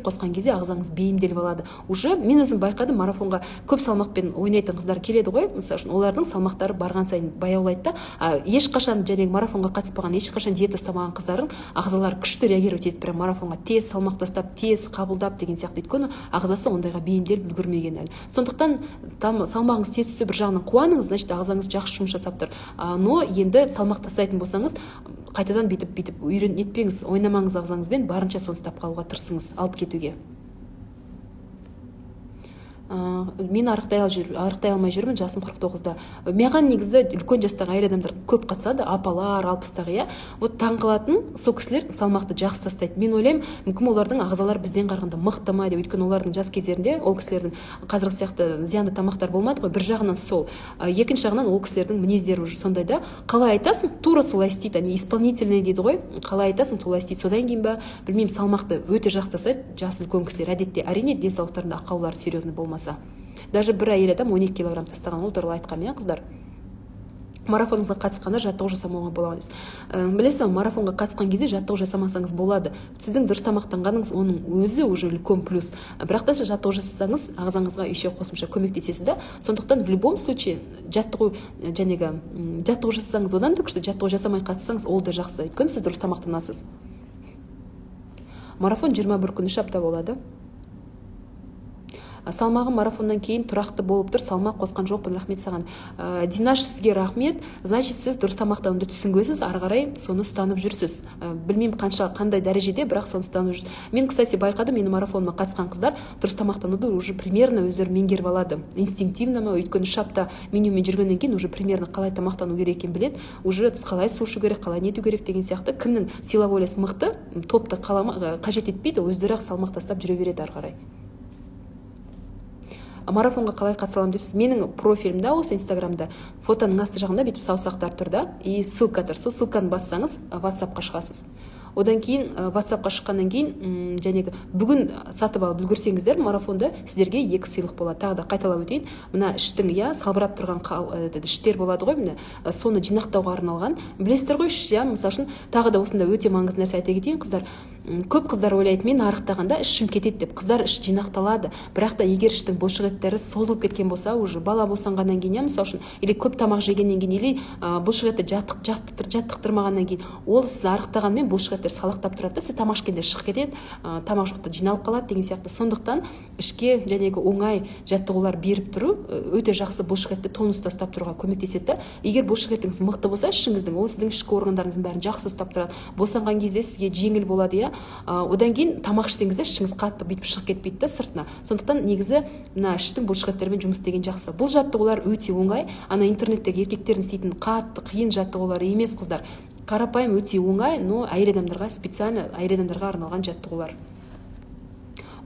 қосқан кезде ағзаңыз бейімделіп алады. Уже мен өзім байқадым, марафонға көп салмақпен ойнайтын қыздар келеді ғой, мысалы үшін, олардың салмақтары барған сайын баяулайды да. Ешқашан жәнегі марафонға қатыспаған, ешқашан диета ұстамаған қыздардың ағзалары күшті реагировать етіп, прям марафонға тез салмақ тастап, тез қабылдап деген сияқты. Өйткені ағзасы ондайға бейімделіп үлгермеген әлі. Сондықтан салмағыңыз тез түссе, бір жағынан қуаныңыз, значит, ағзаңыз жақсы жұмыс жасап тұр. Но енді салмақ тастайтын болсаңыз, қайтадан бүйтіп етпеңіз, ойнамаңыз ағзаңызбен, барынша соны ұстап қалуға тырысыңыз, алып кетуге. Мен арықтай алмай жүрмін, жасым 49-да. Маған негізі үлкен жастағы әйел адамдар көп қатысады, апалар, 60-тағы, Вот таң қалатын, сол кісілер салмақты жақсы тастайды. Мен ойлаймын, мүмкін олардың ағзалары бізден қарағанда мықты ма деп, өйткені олардың жас кездерінде ол кісілердің қазіргі сияқты зиянды тамақтар болмады ғой. Бір жағынан сол, екінші жағынан ол кісілердің мінездері уже сондай да. Қалай айтасың, тура солай істейді, они исполнительный дейді ғой. Қалай айтасың, солай істейді. Содан кейін ба, білмеймін, салмақты өте жақсы тастайды, жас үлкен кісілер. Әдетте әрине денсаулықтарында ақаулары серьезный болмаса. Даже бір әйел адам 12 килограмм тастаған, ол туралы айтқам, қыздар. Марафоныңызға қатысқанда жаттығу жасамауға болады. Білесің, марафонға қатысқан кезде жаттығу жасамасаңыз болады. Сіздің дұрыс тамақтанғаныңыз оның өзі уже үлкен плюс. Бірақ та жаттығу жасасаңыз, ағзаңызға еще қосымша көмектесесіз да. Сондықтан в любом случае жаттығу жасасаңыз, одан да күшті, жаттығу жасамай қатыссаңыз, ол да жақсы. Өйткені сіз дұрыс тамақтанасыз. Марафон 21 күн 3 апта болады. Салмағым марафоннан кейін тұрақты болып тұр, салмақ қосқан жоқпын, рахмет саған. Динаш, сізге рахмет. Значит, сіз дұрыс тамақтануды түсінгенсіз, ары қарай соны ұстанып жүрсіз. Білмеймін қандай дәрежеде, бірақ соны ұстанып жүрсіз. Мен, кстати, байқадым, менің марафоныма қатысқан қыздар дұрыс тамақтануды уже примерно өздері меңгеріп алады. Инстинктивно ма, өйткені 3 апта менюмен жүргеннен кейін уже примерно қалай тамақтану керек екенін біледі, уже қалай су ішу керек, қалай нету керек деген сияқты. Кімнің сила волесі мықты, топты қажет етпейді, өздері салмақ тастап жүре береді ары қарай. Марафонға қалай қатыса аламын депсіз, менің профилімде осы инстаграмда фотоның асты жағында бүйтіп саусақтар тұр да, и ссылка тұр. Сол ссылканы бассаңыз WhatsApp-қа шығасыз. Одан кейін WhatsApp-қа шыққаннан кейін жәнегі бүгін сатып алып үлгерсеңіздер марафонда сіздерге 2 сыйлық болады. Тағы да қайталап өтейін. Мына іштің салбырап тұрған іштер болады ғой, міне соны жинақтауға арналған. Білесіздер ғой, іш мысалы үшін тағы да осында өте маңызды нәрсе айта кетейін, қыздар. Көп қыздар ойлайды, мен арықтағанда ішім кетеді деп. Қыздар, іш жинақталады. Бірақ та егер іштің бұлшық еттері созылып кеткен болса, уже бала босанғаннан кейін, мысалы үшін, или көп тамақ жегеннен кейін, или бұлшық етті жаттықтырмағаннан кейін, ол сіз арықтағанмен бұлшық еттер салақтап тұрады, сіз тамақ ішкенде шығып кетеді, тамақ жоқта жиналып қалады деген сияқты. Сондықтан ішке жәнегі оңай жаттығулар беріп тұру өте жақсы бұлшық етті тонуста ұстап тұруға көмектеседі. Егер бұлшық еттіңіз мықты болса, ішіңіздің, ол сіздің ішкі органдарыңыздың бәрін жақсы ұстап тұрады. Босанған кезде сізге жеңіл болады, иә. Одан кейін тамақ ішсеңіз де ішіңіз қатты бүйтіп шығып кетпейді да сыртына. Сондықтан негізі мына іштің бұлшық еттерімен жұмыс істеген жақсы. Бұл жаттығулар өте оңай. Ана интернеттегі еркектердің істейтін қатты қиын жаттығулар емес, қыздар. Қарапайым өте оңай, но әйел адамдарға специально әйел адамдарға арналған жаттығулар.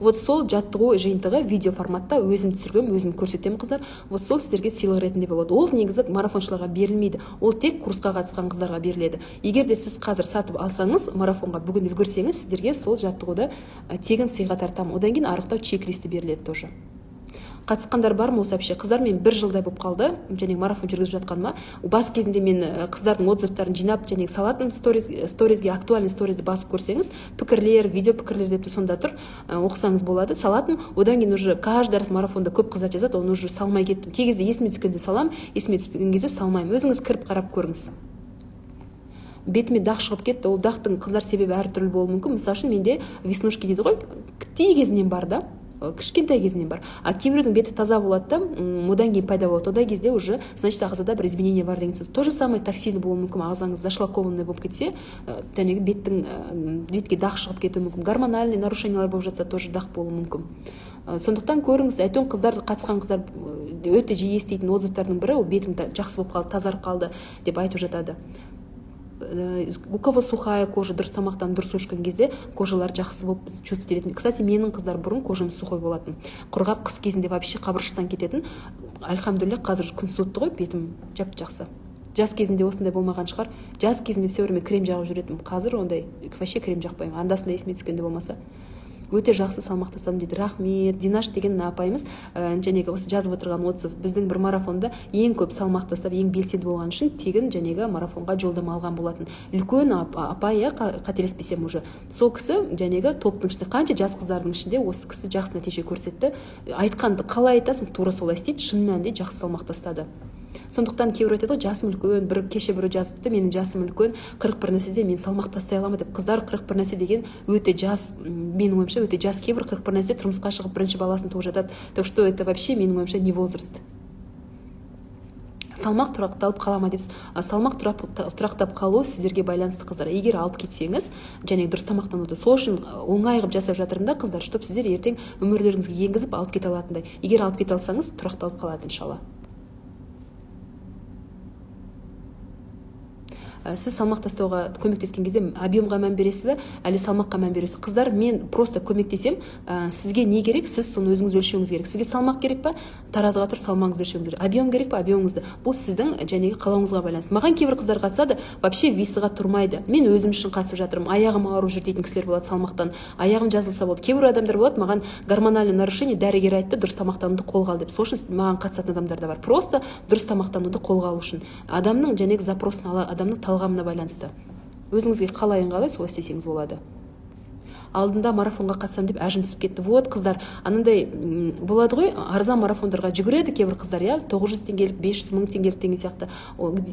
Вот сол жаттығу жиынтығы видео форматта өзім түсіргем, өзім көрсетемін, қыздар. Вот сол сіздерге сыйлық ретінде болады. Ол негізі марафоншыларға берілмейді. Ол тек курсқа қатысқан қыздарға беріледі. Егер де сіз қазір сатып алсаңыз, марафонға бүгін үлгерсеңіз, сіздерге сол жаттығуды тегін сыйға тартамын. Одан кейін арықтау чек-листі беріледі тоже. Қатысқандар бар ма осы вообще? Қыздар, мен 1 жылдай болып қалды, және марафон жүргізіп жатқаныма. Бас кезінде мен қыздардың отзывтарын жинап, және салатын сторизге, актуальный сторизді басып көрсеңіз, пікірлер, видео пікірлер деп сонда тұр, оқысаңыз болады, салатын. Одан кейін уже каждый раз марафонда көп қыздар жазады, оны уже салмай кеттім. Кей кезде есіме түскенде салам, есіме түспеген кезде салмаймын. Өзіңіз кіріп қарап көріңіз. Бетіме дақ шығып кетті. Ол дақтың қыздар себебі әртүрлі болуы мүмкін. Мысалы үшін менде веснушки дейді ғой, кішкентай кезінен бар да. Кішкентай кезінен бар. А кейбіреудің беті таза болады да, одан кейін пайда болады. Одан кезде уже, значит, ағзада бір изменение бар деген сөз. То же самое токсин болуы мүмкін, ағзаңыз зашлакованный болып кетсе, тәнегі бетке дақ шығып кетуі мүмкін. Гормональный нарушениялар болып жатса, тоже дақ болуы мүмкін. Сондықтан көріңіз, әйтеуір қыздар, қатысқан қыздар өте жиі естейтін отзывтардың бірі, ол бетім жақсы болып қалды, тазарып қалды деп айтып жатады. У кого сухая кожа, дұрыс тамақтан дұрыс ішкен кезде кожалар жақсы болып чувствует. Кстати, менің қыздар бұрын кожам сухой болатын. Құрғап қыс кезінде вообще қабыршықтан кететін. Альхамдулилля, қазір күн суытты ғой, бетім жап-жақсы. Жаз кезінде осындай болмаған шығар. Жаз кезінде все время крем жағып жүретінмін. Қазір ондай вообще крем жақпаймын. Андасында есіме түскенде болмаса. Өте жақсы салмақ тастадым дейді. Рахмет. Динаш деген апайымыз жәнегі осы жазып отырған отзыв. Біздің бір марафонда ең көп салмақ тастап, ең белсенді болған үшін тегін жәнегі марафонға жолдама алған болатын. Үлкен апай, қателеспесем уже. Сол кісі жәнегі топтың ішінде, қанша жас қыздардың ішінде осы кісі жақсы нәтиже көрсетті. Айтқанды қалай айтасың, тура солай істейді. Шын мәнінде жақсы салмақ тастады. Сондықтан кейбір айтады ғой, жасым үлкен, бір кеше бір жазыпты, менің жасым үлкен, 41 нәрседе мен салмақ тастай аламын деп. Қыздар, 41 нәрсе деген өте жас, менің ойымша өте жас. Кейбір 41 нәрсе тұрмысқа шығып бірінші баласын туып жатады. Так что это вообще менің ойымша не возраст. Салмақ тұрақталып қала ма депсіз. Салмақ тұрақтап қалу сіздерге байланысты, қыздар. Егер алып кетсеңіз, және дұрыс тамақтануды, сол үшін оңай қылып жасап жатырмын да, қыздар, чтобы сіздер ертең өмірлеріңізге енгізіп алып кете алатындай. Егер алып кете алсаңыз, тұрақталып қалады иншалла. Сіз салмақ тастауға көмектескен кезде объемға мән бересіз бе, әлі салмаққа мән бересіз? Қыздар, мен просто көмектесем, сізге не керек, сіз соны өзіңіз өлшеуіңіз керек. Сізге салмақ керек па, таразыға тұр салмағыңызды өлшеуіңіз керек. Объем керек па, объемыңызды. Бұл сіздің жәнегі қалауыңызға байланысты. Маған кейбір қыздар қатысады, вообще весіға тұрмайды. Мен өзім үшін қатысып жатырмын. Аяғым ауырып жүр дейтін кісілер болады салмақтан. Аяғым жазылса болды. Кейбір адамдар болады, маған гормональный нарушение, дәрігер айтты, дұрыс тамақтануды қолға ал деп. Сол үшін маған қатысатын адамдар да бар. Просто дұрыс тамақтануды қолға алу үшін. Адамның жәнегі запросын адамның талғамына байланысты. Өзіңізге қалай ыңғайлы, солай істесеңіз болады. Алдында марафонға қатысам деп әжім түсіп кетті. Вот, қыздар, анандай болады ғой, арзан марафондарға жүгіреді кейбір қыздар, я 900 теңгелік, 500 мың теңгелік деген сияқты.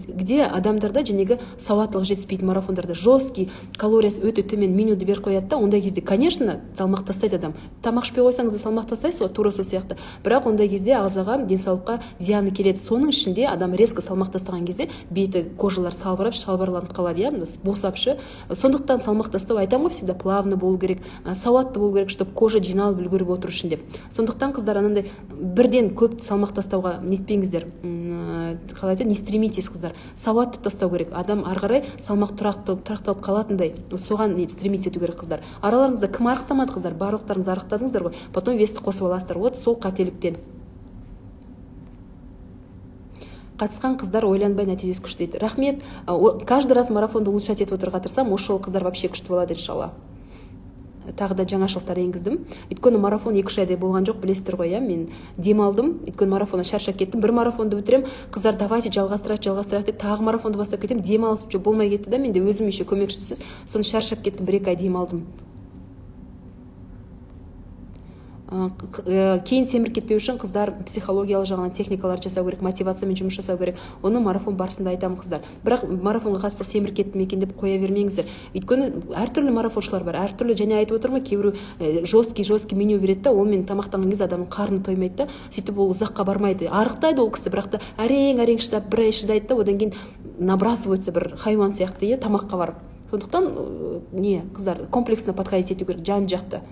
Где адамдарда жәнегі сауаттылық жетіспейтін марафондарда жесткий, калориясы өте төмен менюді беріп қояды да, ондай кезде, конечно, салмақ тастайды адам. Тамақ ішпей қойсаңыз да салмақ тастайсыз ғой, тура сол сияқты. Бірақ ондай кезде ағзаға, денсаулыққа зияны келеді. Соның ішінде адам резко салмақ тастаған кезде беті, кожалар салбырап, шалбарланып қалады, я, босапшы. Сондықтан салмақ тастау, айтамын ғой, всегда плавно болу керек, сауатты болу керек, чтобы кожа жиналып үлгеріп отыру үшін деп. Сондықтан қыздар, анандай бірден көп салмақ тастауға нетпеңіздер. Қалай айтады, не стремитесь, қыздар. Сауатты тастау керек. Адам ары қарай салмақ тұрақталып қалатындай. Соған стремитесь ету керек, қыздар. Араларыңызда кім арықтамады, қыздар? Барлықтарыңыз арықтадыңыздар ғой. Потом весті қосып аласыздар. Вот сол қателіктен. қатысқан қыздар ойланбай нәтижесі күшті дейді. Рахмет. Каждый раз марафонды улучшать етіп отырға тырысамын, осы жолы қыздар вообще күшті болады иншалла. Тағы да жаңашылықтар енгіздім. Өйткені марафон 2-3 айдай болған жоқ, білесіздер ғой, мен демалдым. Өйткені марафоннан шаршап кеттім. Бір марафонды бітірем, қыздар давайте жалғастырайық деп тағы марафонды бастап кетем. Демалысып жоқ болмай кетті да, мен де өзім еще көмекшісіз. Соны шаршап кеттім, 1-2 ай демалдым. Кейін семіріп кетпеу үшін қыздар психологиялық жағынан техникалар жасау керек, мотивациямен жұмыс жасау керек. Оны марафон барысында айтамын қыздар. Бірақ марафонға қатысты семіріп кеттім екен деп қоя бермеңіздер. Өйткені әртүрлі марафоншылар бар, әртүрлі, және айтып отырмын, кейбірі жесткий меню береді да, онымен тамақтанған кезде адамның қарны тоймайды да, сөйтіп ол ұзаққа бармайды. Арықтайды ол кісі, бірақ та әрең шыдап, бір ай шыдайды да, одан кейін набрасывается бір хайуан сияқты, тамаққа барып. Сондықтан қыздар комплексно подходить ету керек, жан жақты.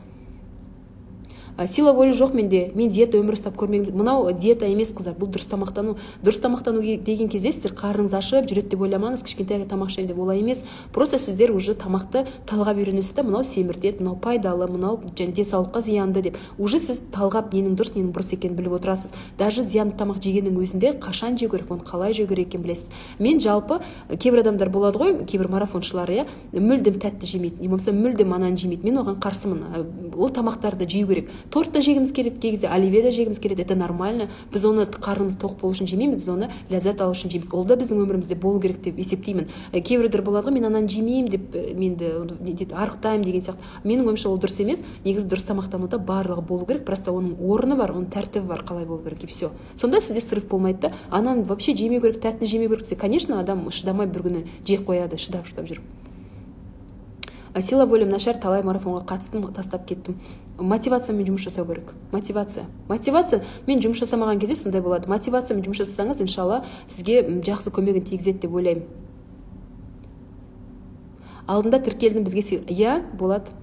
Сила воли жоқ менде, мен диета өмір ұстап көрмеген. Мынау диета емес қыздар, бұл дұрыс тамақтану. Дұрыс тамақтану деген кезде сіздер қарныңыз ашып жүреді деп ойламаңыз, кішкентай тамақ ішемін деп олай емес. Просто сіздер уже тамақты талғап үйренесіз, мынау семіртеді, мынау пайдалы, мынау денсаулыққа зиянды деп. Уже сіз талғап ненің дұрыс, ненің бұрыс екенін біліп отырасыз. Даже зиянды тамақ жегеннің өзінде қашан жеу керек, оны қалай жеу керек екенін білесіз. Мен жалпы кейбір адамдар болады ғой, кейбір марафоншылар, мүлдем тәтті жемейді, не болмаса мүлдем ананы жемейді. Мен оған қарсымын. Ол тамақтарды жеу керек. Торт та жегіміз келеді, кей кезде оливье да жегіміз келеді, это нормально. Біз оны қарнымыз тоқ болу үшін жемейміз, біз оны ләззат алу үшін жейміз. Ол да біздің өмірімізде болу керек деп есептеймін. Кейбіреулер болады ғой, мен ананы жемеймін деп, менді арықтаймын деген сияқты. Менің ойымша ол дұрыс емес. Негізі дұрыс тамақтануда барлығы болу керек, просто оның орны бар, оның тәртібі бар, қалай болу керек и все. Сонда сізде срыв болмайды да. Ананы вообще жемеу керек, тәттіні жемеу керек десе, конечно, адам шыдамай бір күні жеп қояды, шыдап жүріп. Сила волем нашар, талай марафонға қатыстым, тастап кеттім. Мотивациямен жұмыс жасау керек. Мотивация мен жұмыс жасамаған кезде сондай болады. Мотивациямен жұмыс жасасаңыз, иншалла, сізге жақсы көмегін тигізеді деп ойлаймын. Алдында тіркелдім, бізге болады.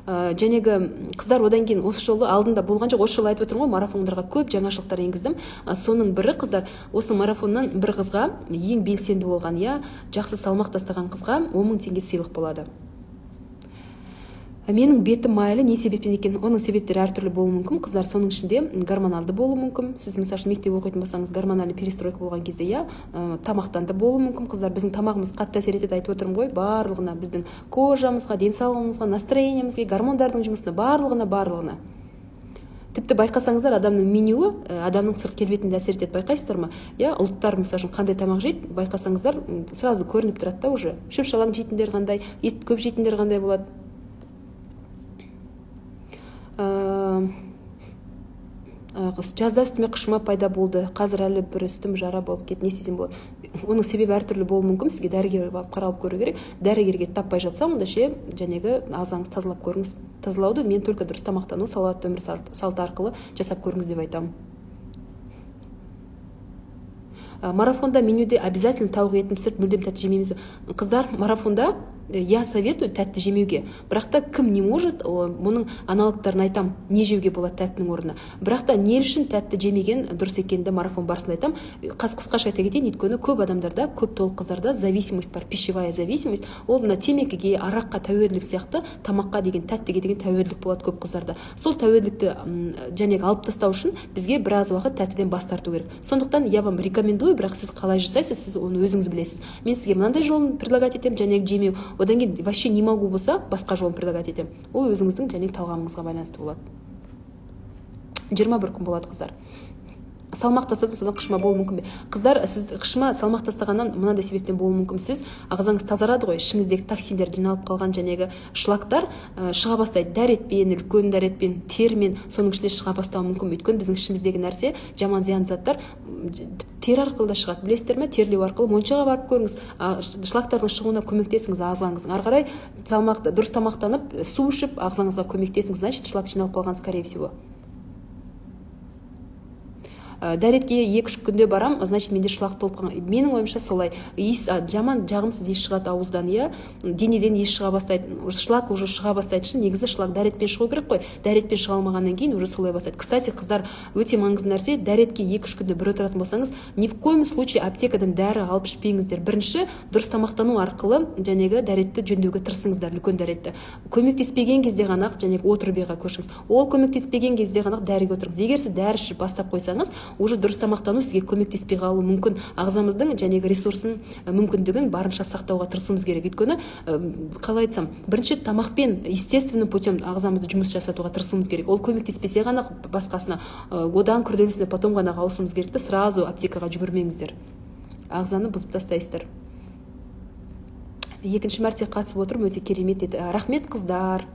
Жәнегі қыздар одан кейін осы жолы алдында болған жоқ, осы жолы айтып отырмын ғой, марафондарға көп жаңашылықтар енгіздім. Соның бірі қыздар, осы марафоннан бір қызға, ең белсенді болған, жақсы салмақ тастаған қызға 10 000 теңге сыйлық болады. Менің бетім майлы не себептен екен? Оның себептері әртүрлі болуы мүмкін. Қыздар, соның ішінде гормоналды болуы мүмкін. Сіз мысалы үшін мектеп оқитын болсаңыз, гормональный перестройка болған кезде тамақтан да болуы мүмкін. Қыздар, біздің тамағымыз қатты әсер етеді, айтып отырмын ғой, барлығына, біздің кожамызға, денсаулығымызға, настроениемізге, гормондардың жұмысына, барлығына. Тіпті байқасаңыздар, адамның менюі, адамның сырт келбетінде әсер етеді, байқайсыздар ма? Ұлттар мысалы үшін қандай тамақ жейді, байқасаңыздар, сразу көрініп тұрады да уже. Шөп-шалаң жейтіндер қандай, ет көп жейтіндер қандай болады. Жазда үстіме қышыма пайда болды, қазір әлі бір үстім жара болып кетті, не істесем болады. Оның себебі әртүрлі болуы мүмкін, сізге дәрігер қаралып көру керек. Дәрігерге таппай жатса, онда жәнегі ағзаңыз тазалап көріңіз. Тазалауды мен только дұрыс тамақтану, салауатты өмір салты арқылы жасап көріңіз деп айтамын. Марафонда менюде обязательно тауық етін пісіріп, мүлдем тәтті жемейміз бе? Қыздар, марафонда я советую тәтті жемеуге. Бірақ та кім не может, мұның аналогтарын айтам, не жеуге болады тәттінің орнына. Бірақ та не үшін тәтті жемеген дұрыс екенді марафон барысында айтам. Қысқаша айта кетейін, өйткені көп адамдарда, көп толық қыздарда зависимость бар, пищевая зависимость. Ол мына темекіге, араққа тәуелділік сияқты, тамаққа деген, тәттіге деген тәуелділік болады көп қыздарда. Сол тәуелділікті жәнегі алып тастау үшін бізге біраз уақыт тәттіден бас тарту керек. Сондықтан я вам рекомендую, бірақ сіз қалай жасайсыз, сіз оны өзіңіз білесіз. Мен сізге мынандай жолын предлагать етем, жәнегі жемеу. Одан кейін вообще не могу болса, басқа жолын предлагать етем. Ол өзіңіздің және талғамыңызға байланысты болады. 21 күн болады қыздар. Салмақ тастадың, содан қышыма болуы мүмкін бе? Қыздар, сіз қышыма салмақ тастағаннан мынандай себептен болуы мүмкін. Сіз ағзаңыз тазарады ғой, ішіңіздегі токсиндер жиналып қалған жәнегі шлактар шыға бастайды. Дәретпен, үлкен дәретпен, термен, соның ішінде шыға бастауы мүмкін. Өйткені біздің ішіміздегі нәрсе, жаман зиян заттар тер арқылы да шығады. Білесіздер ме? Терлеу арқылы моншаға барып көріңіз. Шлактардың шығуына көмектесіңіз ағзаңыздың. Ары қарай салмақты дұрыс тамақтанып, су ішіп, ағзаңызға көмектесіңіз. Значит, шлак жиналып қалған, скорее всего. Дәретке 2-3 күнде барам, значит менде шлак толып қалған. Менің ойымша солай. Жаман жағымсыз иіс шығады ауыздан, денеден иіс шыға бастайды. Шлак уже шыға бастайды үшін, негізі шлак дәретпен шығу керек қой. Дәретпен шыға алмағаннан кейін уже солай бастайды. Кстати, қыздар, өте маңызды нәрсе, дәретке 2-3 күнде бір отыратын болсаңыз, ни в коем случае аптекадан дәрі алып ішпеңіздер. Бірінші, дұрыс тамақтану арқылы жәнегі дәретті жөндеуге тырысыңыздар, үлкен дәретті. Көмектеспеген кезде ғана жәнегі отырып көшіңіз. Ол көмектеспеген кезде ғана дәріге отырыңыз. Егер сіз дәрі ішіп бастап қойсаңыз, уже дұрыс тамақтану сізге көмектеспей қалуы мүмкін. Ағзамыздың жәнегі ресурсын мүмкіндігін барынша сақтауға тырысуымыз керек. Өйткені қалай айтсам, бірінші тамақпен естественный путем ағзамызды жұмыс жасатуға тырысуымыз керек. Ол көмектеспесе ғана басқасына, одан күрделісіне потом ғана ауысуымыз керек те, сразу аптекаға жүгірмеңіздер. Ағзаны бұзып тастайсыздар. Екінші мәрте қатысып отырмын, өте керемет деді. Рахмет қыздар.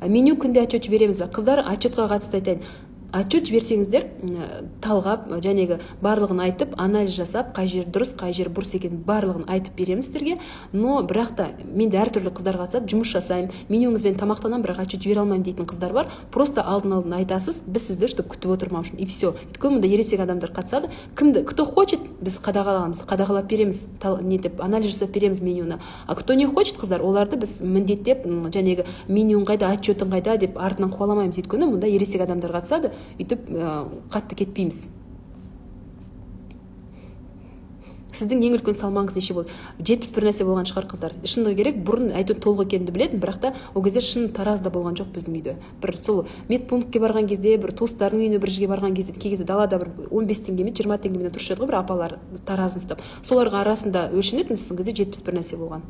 Меню күнде отчет жібереміз бе? Қыздар, отчетқа қатысты айтайын. Отчет жіберсеңіздер, талғап, жәнегі барлығын айтып, анализ жасап, қай жер дұрыс, қай жер бұрыс екенін барлығын айтып береміз сіздерге. Но бірақ та мен де әртүрлі қыздар қатысады, жұмыс жасаймын, менюңызбен тамақтанамын, бірақ отчет жібере алмаймын дейтін қыздар бар. Просто алдын айтасыз, біз сізді чтобы күтіп отырмау үшін, и все. Өйткені мұнда ересек адамдар қатысады. Кімді, кто хочет, біз қадағаламыз, қадағалап береміз, анализ жасап береміз менюны. А кто не хочет, қыздар, оларды біз міндеттеп, жәнегі менюң қайда, отчетың қайда деп артынан қуаламаймыз. Өйткені мұнда ересек адамдар қатысады. Үйтіп қатты кетпейміз. Сіздің ең үлкен салмағыңыз неше болды? 71 нәрсе болған шығар қыздар. Шындығы керек, бұрын әйтеуір толық екенімді білетін, бірақ та ол кезде шын таразда болған жоқ біздің үйде. Бір сол медпунктке барған кезде, бір туыстардың үйіне бір жерге барған кезде, кей кезде далада бір 15 теңгемен, 20 теңгемен тұрушы еді ғой, бір апалар таразын ұстап. Соларға арасында өлшенетін сіздің кезде 71 нәрсе болған.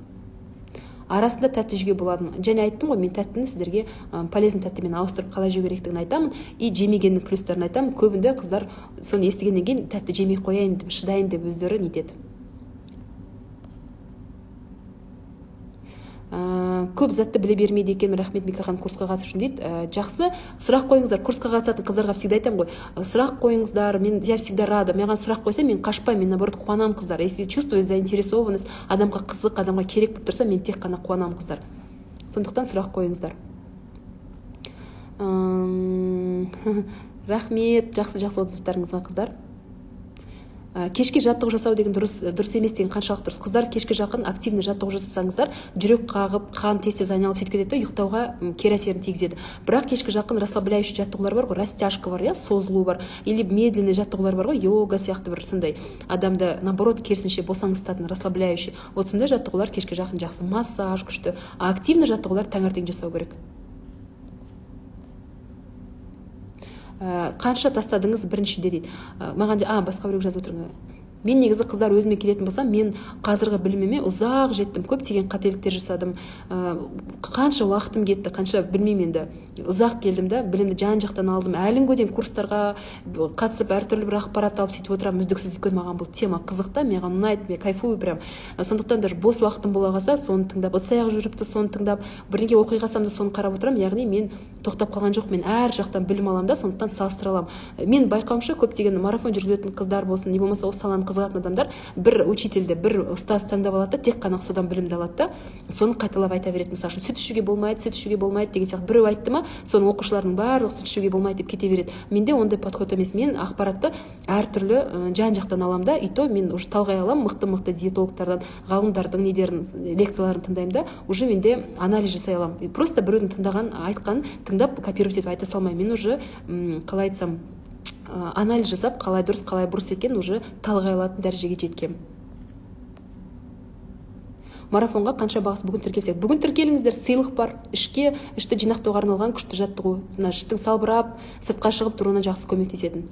Арасында тәтті жеуге болады. Және айттым ғой, мен тәттіні сіздерге полезный тәттімен ауыстырып қалай жеу керектігін айтамын, и жемегеннің плюстарын айтамын. Көбінде қыздар соны естігеннен кейін тәтті жемей қояйын деп, шыдайын деп өздері нетеді. Көп затты біле бермейді екен, рахмет Микахан курсқа қатысу үшін дейді. Жақсы, сұрақ қойыңыздар. Курсқа қатысатын қыздарға всегда айтамын ғой, сұрақ қойыңыздар, я всегда рада. Маған сұрақ қойса, мен қашпаймын, мен наоборот қуанамын қыздар. Если чувствую заинтересованность, адамға қызық, адамға керек болып тұрса, мен тек қана қуанамын қыздар. Сондықтан сұрақ қойыңыздар. Рахмет, жақсы отзывтарыңызға қыздар. Кешке жаттығу жасау деген дұрыс емес деген қаншалық дұрыс. Қыздар кешке жақын активный жаттығу жасасаңыздар, жүрек қағып, қан тез айналып кетеді, ұйықтауға кері әсерін тигізеді. Бірақ кешке жақын расслабляющий жаттығулар бар ғой, растяжка бар, созылу бар, или медленный жаттығулар бар ғой, йога сияқты бір сондай адамды наоборот керісінше босаңсытатын расслабляющий. Вот сондай жаттығулар кешке жақын жақсы, массаж күшті. А активный жаттығулар таңертең жасау керек. Қанша тастадыңыз біріншіде дейді. Маған басқа біреу жазып отырған. Мен негізі қыздар өзіме келетін болсам, мен қазіргі біліміме ұзақ жеттім, көптеген қателіктер жасадым. Қанша уақытым кетті, қанша білмеймін енді. Ұзақ келдім да, білімді жан-жақтан алдым. Әліңге дейін курстарға қатысып, әртүрлі бір ақпарат алып сөйтіп отырамын, үздіксіз. Өйткені маған бұл тема қызық та, маған ұнайды, мен кайфую прям. Сондықтан даже бос уақытым бола қалса, соны тыңдап, ыдыс-аяқ жүріпті, соны тыңдап, бірдеңе оқи қалсам да соны қарап отырамын. Яғни мен тоқтап қалған жоқ, мен әр жақтан білім аламын да, сондықтан салыстыра аламын. Мен байқауымша көптеген марафон жүргізетін қыздар болсын, не болмаса осы саланы қызығатын адамдар бір учительді, бір ұстаз таңдап алады да, тек қана содан білімді алады да, соны қайталап айта береді. Мысалы үшін сүт ішуге болмайды деген сияқты біреу айтты ма, соның оқушылардың барлығы сүт ішуге болмайды деп кете береді. Менде ондай подход емес. Мен ақпаратты әртүрлі жан-жақтан аламын да, и то мен уже талғай аламын, мықты диетологтардан, ғалымдардың недерін, лекцияларын тыңдаймын да, уже менде анализ жасай аламын. Просто біреудің тыңдаған, айтқан, тыңдап копировать етіп айта салмаймын. Мен уже қалай айтсам, анализ жасап, қалай дұрыс, қалай бұрыс екен уже талғай алатын дәрежеге жеткем. Марафонға қанша бағасы бүгін тіркелсек? Бүгін тіркеліңіздер, сыйлық бар. Ішті жинақтауға арналған күшті жаттығу. Іштің салбырап, сыртқа шығып тұруына жақсы көмектесетін.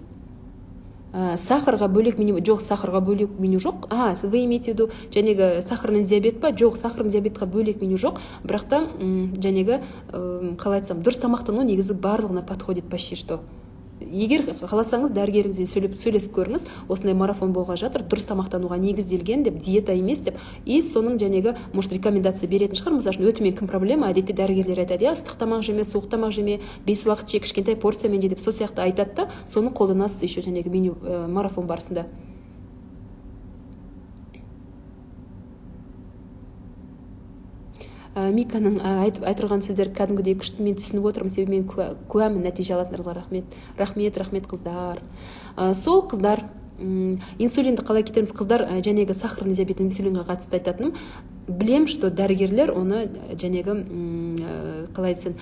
Сахарға бөлек меню жоқ, сахарға бөлек меню жоқ. Вы имеете в виду жәнегі сахарный диабет па? Жоқ, сахарный диабетқа бөлек меню жоқ. Бірақ та жәнегі қалай айтсам, дұрыс тамақтану негізі барлығына подходит почти что. Егер қаласаңыз, дәрігеріңізбен сөйлесіп көріңіз, осындай марафон болға жатыр, дұрыс тамақтануға негізделген деп, диета емес деп, и соның жәнегі, может, рекомендация беретін шығар. Мысалы үшін өтімен кім проблема, әдетте дәрігерлер айтады, ыстық тамақ жеме, суық тамақ жеме, 5 уақыт же, кішкентай порциямен деп, сол сияқты айтады да, соны қолданасыз еще жәнегі меню марафон барысында. Миканың айтырған сөздер кәдімгідей күшті, мен түсініп отырмын, себебі мен куәмін нәтиже алатындарыңызға. Рахмет қыздар. Сол қыздар, инсулинді қалай кетіреміз? Қыздар жәнегі сахарный диабет, инсулинға қатысты айтатыным, білем, что дәрігерлер оны жәнегі қалай айтсын,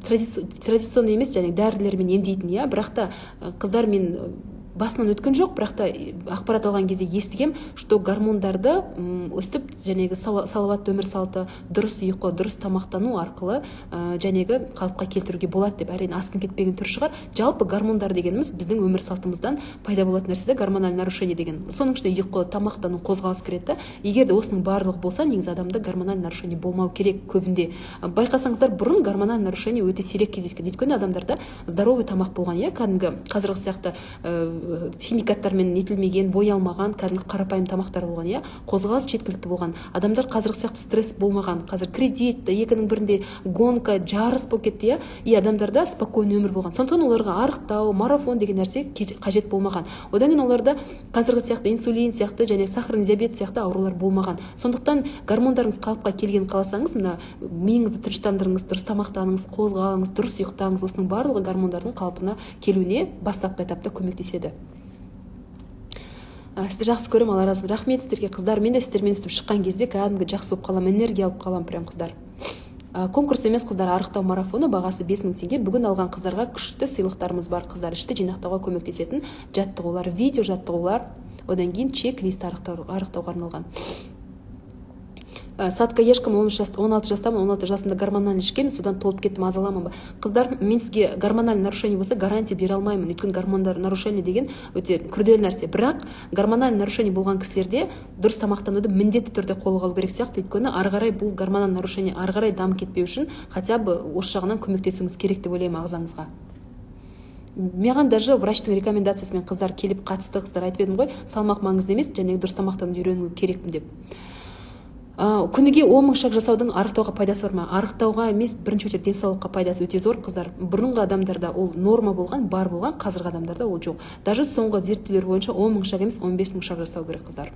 традиционный емес, жәнегі дәрілермен емдейтін, бірақ та қыздар, мен басынан өткен жоқ, бірақ та ақпарат алған кезде естігем, что гормондарды өстіп жәнегі салауатты өмір салты, дұрыс ұйқы, дұрыс тамақтану арқылы жәнегі қалыпқа келтіруге болады деп. Әрине асқын кетпеген түр шығар. Жалпы гормондар дегеніміз біздің өмір салтымыздан пайда болатын нәрсе, гормональ нарушение деген. Соның ішінде ұйқы, тамақтану, қозғалыс кіреді. Егер де осының барлығы болса, негізі адамда гормональ нарушение болмау керек көбінде. Байқасаңыздар, бұрын гормональ нарушение өте сирек кездескен. Өйткені адамдарда здоровый тамақ болған, кәдімгі қазіргі сияқты химикаттармен нетілмеген, боялмаған, кәдімгі қарапайым тамақтар болған, қозғалыс жеткілікті болған. Адамдар қазіргі сияқты стресс болмаған. Қазір кредит, екінің бірінде гонка, жарыс болып кетті, и адамдарда спокойный өмір болған. Сондықтан оларға арықтау, марафон деген нәрсе қажет болмаған. Одан кейін оларда қазіргі сияқты инсулин сияқты және сахарный диабет сияқты аурулар болмаған. Сондықтан гормондарыңыз қалыпқа келген қаласаңыз, мына миыңызды тыныштандырыңыз, дұрыс тамақтаныңыз, қозғалыңыз, дұрыс ұйықтаңыз, осының барлығы гормондардың қалпына келуіне бастапқы этапта көмектеседі. Сізді жақсы көрем, Алла разы болсын. Рахмет сіздерге, қыздар. Мен де сіздермен өстіп шыққан кезде кәдімгі жақсы болып қалам, энергия алып қалам, прям қыздар. Конкурс емес, қыздар, арықтау марафоны бағасы 5000 теңге. Бүгін алған қыздарға күшті сыйлықтарымыз бар, қыздар. Ішті жинақтауға көмектесетін жаттығулар, видео жаттығулар, одан кейін чек-лист арықтауға арналған. Садка ешкім 16 жастамын, 16 жасында гормональный ішкем, содан толып кеттім, азаламын ба. Қыздар, мен сізге гормональный нарушение болса гарантия бере алмаймын. Өйткені гормондар нарушение деген өте күрделі нәрсе. Бірақ гормональный нарушение болған кісілерде дұрыс тамақтануды міндетті түрде қолға алу керек сияқты. Өйткені ары қарай бұл гормональный нарушение ары қарай дамып кетпеу үшін хотя бы осы жағынан көмектесуіңіз керек деп ойлаймын ағзаңызға. Маған даже врачтың рекомендациясымен қыздар келіп қатысты, қыздар айтып едім ғой, салмақ маңызды емес, және дұрыс тамақтануды үйрену керекпін деп. Күніге 10 000 шаг жасаудың арықтауға пайдасы бар ма? Арықтауға емес, бірінші очередь денсаулыққа пайдасы өте зор, қыздар. Бұрынғы адамдарда ол норма болған, бар болған, қазіргі адамдарда ол жоқ. Даже соңғы зерттеулер бойынша 10 000 шаг емес, 15 000 шаг жасау керек, қыздар.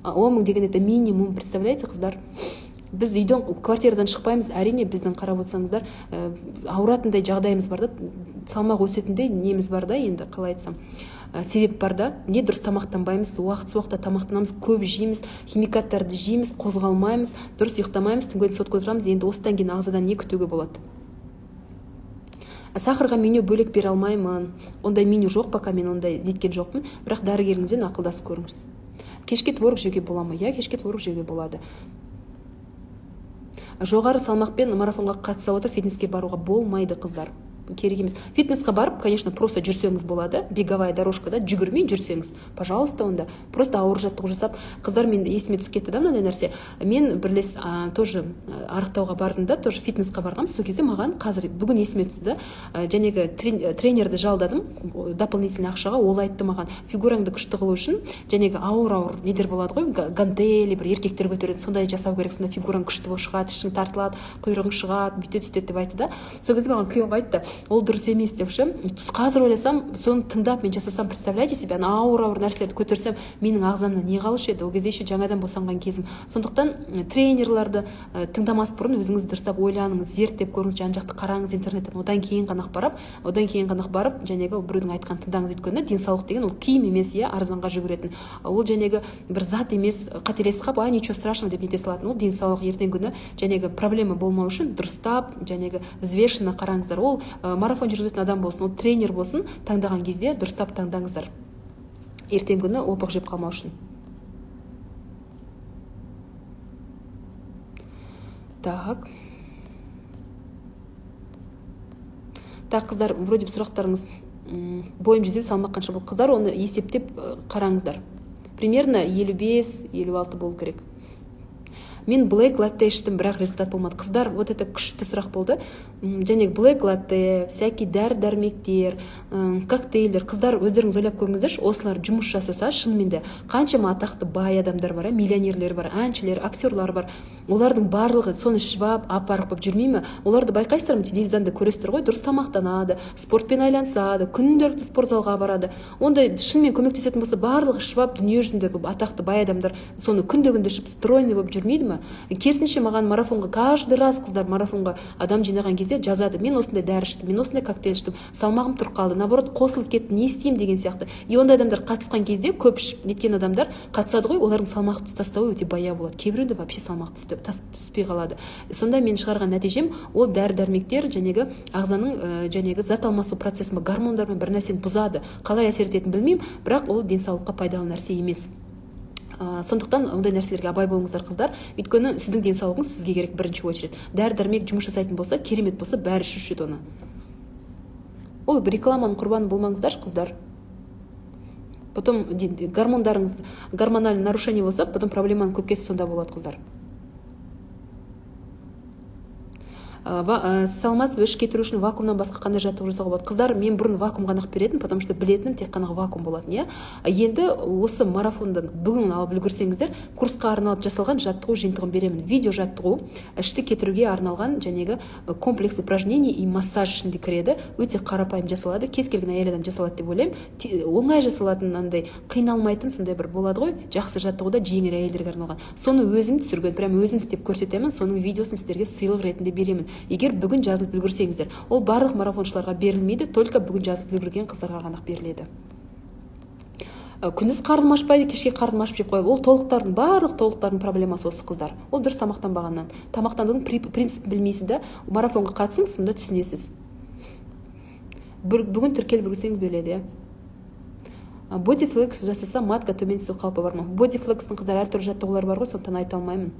10 000 деген это минимум, представляете, қыздар? Біз үйден, квартирадан шықпаймыз, әрине біздің қарап отырсаңыздар, ауыратындай жағдайымыз бар да, салмақ өсетіндей неміз бар да, енді қалай айтсам. Себеп бар да, не дұрыс тамақтанбаймыз, уақытта тамақтанамыз, көп жейміз, химикаттарды жейміз, қозғалмаймыз, дұрыс ұйықтамаймыз, түнгі сотқа отырамыз. Енді осыдан кейін ағзадан не күтуге болады? Сахарға меню бөлек бере алмаймын. Ондай меню жоқ, пока мен ондай деткен жоқпын, бірақ дәрігеріңізден ақылдасып көріңіз. Кешке творог жеуге бола ма? Кешке творог жеуге болады. Жоғары салмақпен марафонға қатыса отырып фитнеске баруға болмайды, қыздар. Керек емес. Фитнесқа барып, конечно, просто жүрсеңіз болады, беговая дорожкада жүгірмей жүрсеңіз, пожалуйста, онда просто ауыр жаттығу жасап. Қыздар, мен есіме түсіп кетті да мынандай нәрсе. Мен бірлес тоже арықтауға бардым да, тоже фитнесқа барғам. Сол кезде маған қазір бүгін есіме түсті да, жәнегі тренерді жалдадым, дополнительный ақшаға. Ол айтты маған, фигураңды күшті қылу үшін жәнегі ауыр недер болады ғой, гантели, бір еркектер көтереді, сондай жасау керек, сонда фигураң күшті болып шығады, ішің тартылады, құйрығың шығады, бүйтеді деп айтты да. Сол кезде маған күйеуім айтты, ол дұрыс емес деп ше. Қазір ойласам, соны тыңдап мен жасасам, представляете себе, ауыр нәрселерді көтерсем, менің ағзамнан не қалушы еді? Ол кезде еще жаңадан босанған кезім. Сондықтан тренерларды тыңдамас бұрын өзіңіз дұрыстап ойланыңыз, зерттеп көріңіз, жан-жақты қараңыз интернеттен, одан кейін ғана барып, жәнегі біреудің айтқан тыңдаңыз. Өйткені денсаулық деген ол киім емес, арзанға жүгіретін. Ол жәнегі бір зат емес, қателесіп қалып, ничего страшного деп нете салатын. Ол денсаулық ертең күні жәнегі проблема болмау үшін дұрыстап, жәнегі взвешенно қараңыздар. Ол марафон жүргізетін адам болсын, ол тренер болсын, таңдаған кезде дұрыстап таңдаңыздар. Ертең күні опық жеп қалмау үшін. Так, қыздар, вроде сұрақтарыңыз бойым 100, салмақ қанша болды? Қыздар, оны есептеп қараңыздар. Примерно 55-56 болу керек. Мен Black Latte іштім, бірақ результат болмады. Қыздар, вот это күшті сұрақ болды. Және Black Latte, всякий дәрмектер, коктейльдер. Қыздар, өздеріңіз ойлап көріңіздерші, осылар жұмыс жасаса, шынымен де қаншама атақты бай адамдар бар, миллионерлер бар, әншілер, актерлар бар. Олардың барлығы соны ішіп, апарып жүрмей ме? Оларды байқайсыздар ма, телевизионда көресіздер ғой, дұрыс тамақтанады, спортпен айланысады, күнделікті спортзалға барады. Ондай шынымен көмектесетін болса, барлығы ішіп, дүние жүзіндегі атақты бай адамдар соны күнде ішіп, стройный болып жүрмейді ме? ма? Керісінше маған марафонға каждый раз қыздар марафонға адам жинаған кезде жазады: мен осындай дәрі іштім, мен осындай коктейль іштім, салмағым тұрып қалды, наоборот қосылып кетті, не істеймін деген сияқты. И ондай адамдар қатысқан кезде, көп ішіп неткен адамдар қатысады ғой, олардың салмақ тастауы өте баяу болады. Кейбіреуінде вообще салмақ түспей қалады. Сонда мен шығарған нәтижем ол дәрі-дәрмектер жәнегі ағзаның жәнегі зат алмасу процесін, гормондармен бір нәрсені бұзады. Қалай әсер ететінін білмеймін, бірақ ол денсаулыққа пайдалы нәрсе емес. Сондықтан ондай нәрселерге абай болыңыздар қыздар, өйткені сіздің денсаулығыңыз сізге керек бірінші очередь. Дәрі-дәрмек жұмыс жасайтын болса, керемет болса, бәрі ішуші оны. Ол рекламаның құрбаны болмаңыздар қыздар. Потом гормондарыңыз гормональный нарушение болса, потом проблеманың көкесі сонда болады қыздар. Саламатсыз ба, іш кетіру үшін вакуумнан басқа қандай жаттығу жасауға болады? Қыздар, мен бұрын вакуум ғана беретін, потому что білетінім тек қана вакуум болатын, иә. Енді осы марафонды бүгін алып үлгерсеңіздер, курсқа арналып жасалған жаттығу жиынтығын беремін. Видео жаттығу, ішті кетіруге арналған жәнегі комплекс упражнений и массаж ішінде кіреді. Өте қарапайым жасалады, кез келген әйел адам жасалады деп ойлаймын. Оңай жасалатын, андай қиналмайтын сондай бір болады ғой, жақсы жаттығуда жеңіл әйелдерге арналған. Соны өзім түсірген, прям өзім істеп көрсетемін, соның видеосын сіздерге сыйлық ретінде беремін. Егер бүгін жазылып үлгерсеңіздер, ол барлық марафоншыларға берілмейді, только бүгін жазылып үлгерген қыздарға ғана беріледі. Күндіз қарным ашпайды, кешке қарным ашып жеп қойып, ол барлық толықтардың проблемасы осы қыздар. Ол дұрыс тамақтанбағаннан. Тамақтанудың принципін білмейсіз, марафонға қатысыңыз, сонда түсінесіз. Бүгін тіркеліп үлгерсеңіз беріледі. Бодифлекс жасаса матка төмен түсу қаупі бар ма? Бодифлекстің қыздар әртүрлі жаттығулар бар ғой, сондықтан айта алмаймын.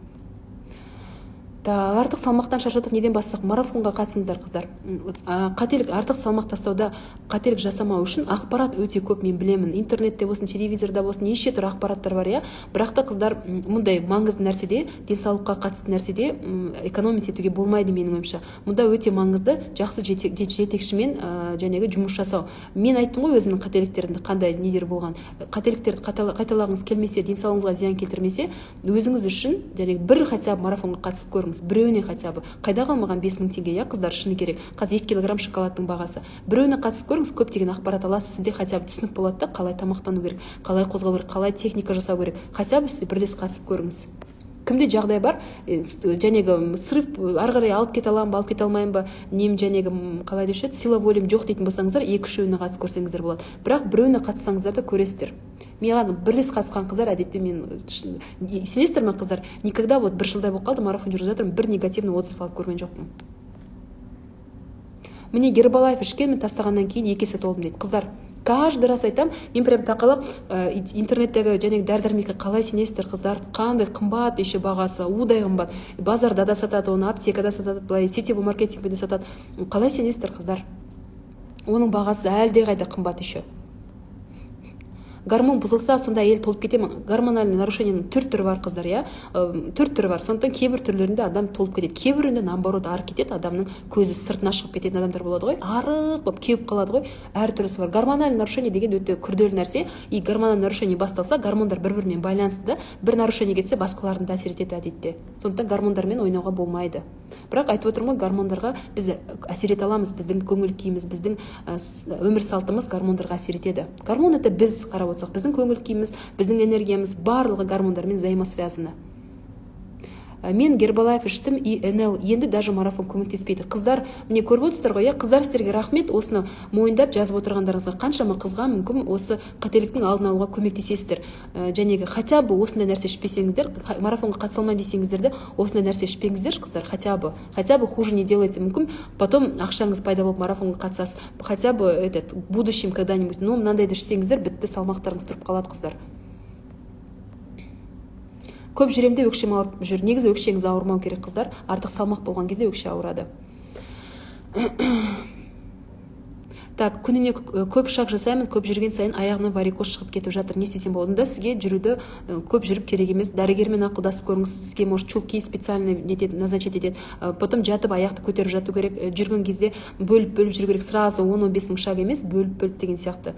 Артық салмақтан шаршадық, неден бастық? Марафонға қатысыңыздар қыздар. Артық салмақ тастауда қателік жасамау үшін ақпарат өте көп, мен білемін. Интернетте болсын, телевизорда болсын, неше түрлі ақпараттар бар, иә. Бірақ та қыздар, мұндай маңызды нәрседе, денсаулыққа қатысты нәрседе экономить етуге болмайды менің ойымша. Мұнда өте маңызды жақсы жетекшімен жәнегі жұмыс жасау. Мен айттым ғой өзімнің қателіктерімді, қандай недер болған. Қателіктерді қайталағыңыз келмесе, денсаулығыңызға зиян келтірмесе, өзіңіз үшін жәнегі бір хотя бы марафонға қатысып көріңіз. Біреуіне хотя бы. Қайда қалмаған 5000 теңге, иә қыздар, шыны керек. Қазір 2 килограмм шоколадтың бағасы. Біреуіне қатысып көріңіз, көптеген ақпарат аласыз, сізде хотя бы түсінік болады да, қалай тамақтану керек, қалай қозғалу керек, қалай техника жасау керек. Хотя бы сізде бірлес қатысып көріңіз. Кімде жағдай бар, жәнегі сырып ары қарай алып кете аламын ба, алып кете алмаймын ба, нем жәнегі қалай деуші, сила волем жоқ дейтін болсаңыздар, 2-3-еуіне қатысып көрсеңіздер болады. Бірақ біреуіне қатыссаңыздар да көресіздер. Маған бірлес қатысқан қыздар, әдетте мен сенесіздер ме қыздар, никогда вот бір жылдай болып қалды, марафон жүргізіп жатырмын, бір негативный отзыв алып көрген жоқпын. Міне Гербалайф ішкен, мен тастағаннан кейін 2 есе толдым дейді. Қыздар, каждый раз айтам, мен прям тақалап интернеттегі жәнегі дәрі-дәрмекке қалай сенесіздер қыздар, қандай қымбат еще бағасы, удай қымбат, базарда да сатады, оны аптекада сатады, былай сетевой маркетингде сатады. Қалай сенесіздер қыздар? Оның бағасы әлде қайда қымбат еще. Гормон бұзылса, сонда әйел толып кетемін. Гормональный нарушениенің түр-түрі бар қыздар, иә. Түр-түрі бар. Сондықтан кейбір түрлерінде адам толып кетеді. Кейбірінде наоборот ары кетеді, адамның көзі сыртына шығып кететін адамдар болады ғой. Арық болып кеуіп қалады ғой. Әр түрісі бар. Гормональный нарушение деген өте күрделі нәрсе. И гормональный нарушение басталса, гормондар бір-бірімен байланысты да, бір нарушение кетсе, басқаларын да әсер етеді әдетте. Сондықтан гормондармен ойнауға болмайды. Бірақ айтып отырмын ғой, гормондарға біз әсер ете аламыз, біздің көңіл күйіміз, біздің өмір салтымыз гормондарға әсер етеді. Гормон это біз қарап отырсақ, біздің көңіл күйіміз, біздің энергиямыз барлығы гормондармен взаимосвязаны. Мен Гербалайф іштім и НЛ, енді даже марафон көмектеспейді. Қыздар, міне көріп отырсыздар ғой, қыздар сіздерге рахмет, осыны мойындап жазып отырғандарыңызға. Қаншама қызға мүмкін осы қателіктің алдын алуға көмектесесіздер. Жәнегі хотя бы осындай нәрсе ішпесеңіздер, марафонға қатыса алмаймын десеңіздер де, осындай нәрсе ішпеңіздер, қыздар, хотя бы хуже не делайте. Мүмкін потом ақшаңыз пайда болып марафонға қатысасыз. Хотя бы в будущем когда-нибудь, ну, мынандайды ішсеңіздер, бітті, салмақтарыңыз тұрып қалады қыздар. Көп жүремде өкшем ауырып жүр. Негізі өкшеңіз ауырмау керек қыздар. Артық салмақ болған кезде өкше ауырады. Так, күніне көп шаг жасаймын, көп жүрген сайын аяғынан варикоз шығып кетіп жатыр. Не істесем болады? Сізге жүруді көп жүріп керек емес. Дәрігермен ақылдасып көріңіз. Сізге может чулки специально назначить етеді. Потом жатып аяқты көтеріп жату керек. Жүрген кезде бөліп жүру керек. Сразу 10-15 мың шаг емес, бөліп деген сияқты.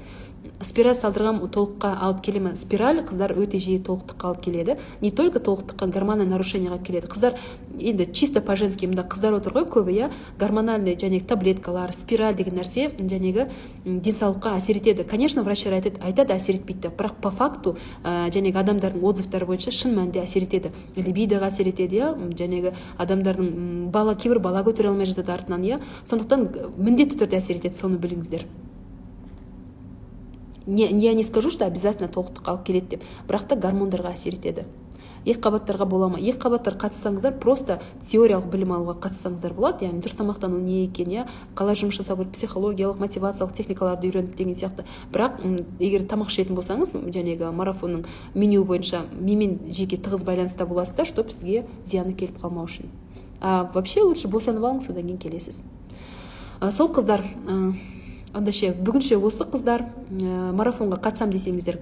Спираль салдырған толыққа алып келемін. Спираль қыздар өте жиі толықтыққа алып келеді. Не только толықтыққа, гормональный нарушение алып келеді. Қыздар енді чисто по-женски, мында қыздар отыр ғой көбі, иә, гормональный және таблеткалар, спираль деген нәрсе және жәнегі денсаулыққа әсер етеді. Конечно, врачтар айтады әсер етпейді, бірақ по факту жәнегі адамдардың отзывтары бойынша шын мәнінде әсер етеді. Либидоға әсер етеді, жәнегі адамдардың кейбір бала көтере алмай жатады артынан, сондықтан міндетті түрде әсер етеді, соны біліңіздер. Я не скажу, что обязательно толықтыққа алып келеді деп, бірақ та гормондарға әсер етеді. Екі қабаттарға бола ма? Екі қабаттар қатыссаңыздар, просто теориялық білім алуға қатыссаңыздар болады, яғни дұрыс тамақтану не екен, қалай жұмыс жасау керек, психологиялық, мотивациялық техникаларды үйреніп деген сияқты. Бірақ егер тамақ ішетін болсаңыз, жәнегі марафонның меню бойынша менімен жеке тығыз байланыста боласыздар, чтобы сізге зияны келіп қалмау үшін. Вообще лучше босанып алыңыз, содан кейін келесіз. Сол қыздар, бүгінше осы қыздар, марафонға қатысам десеңіздер,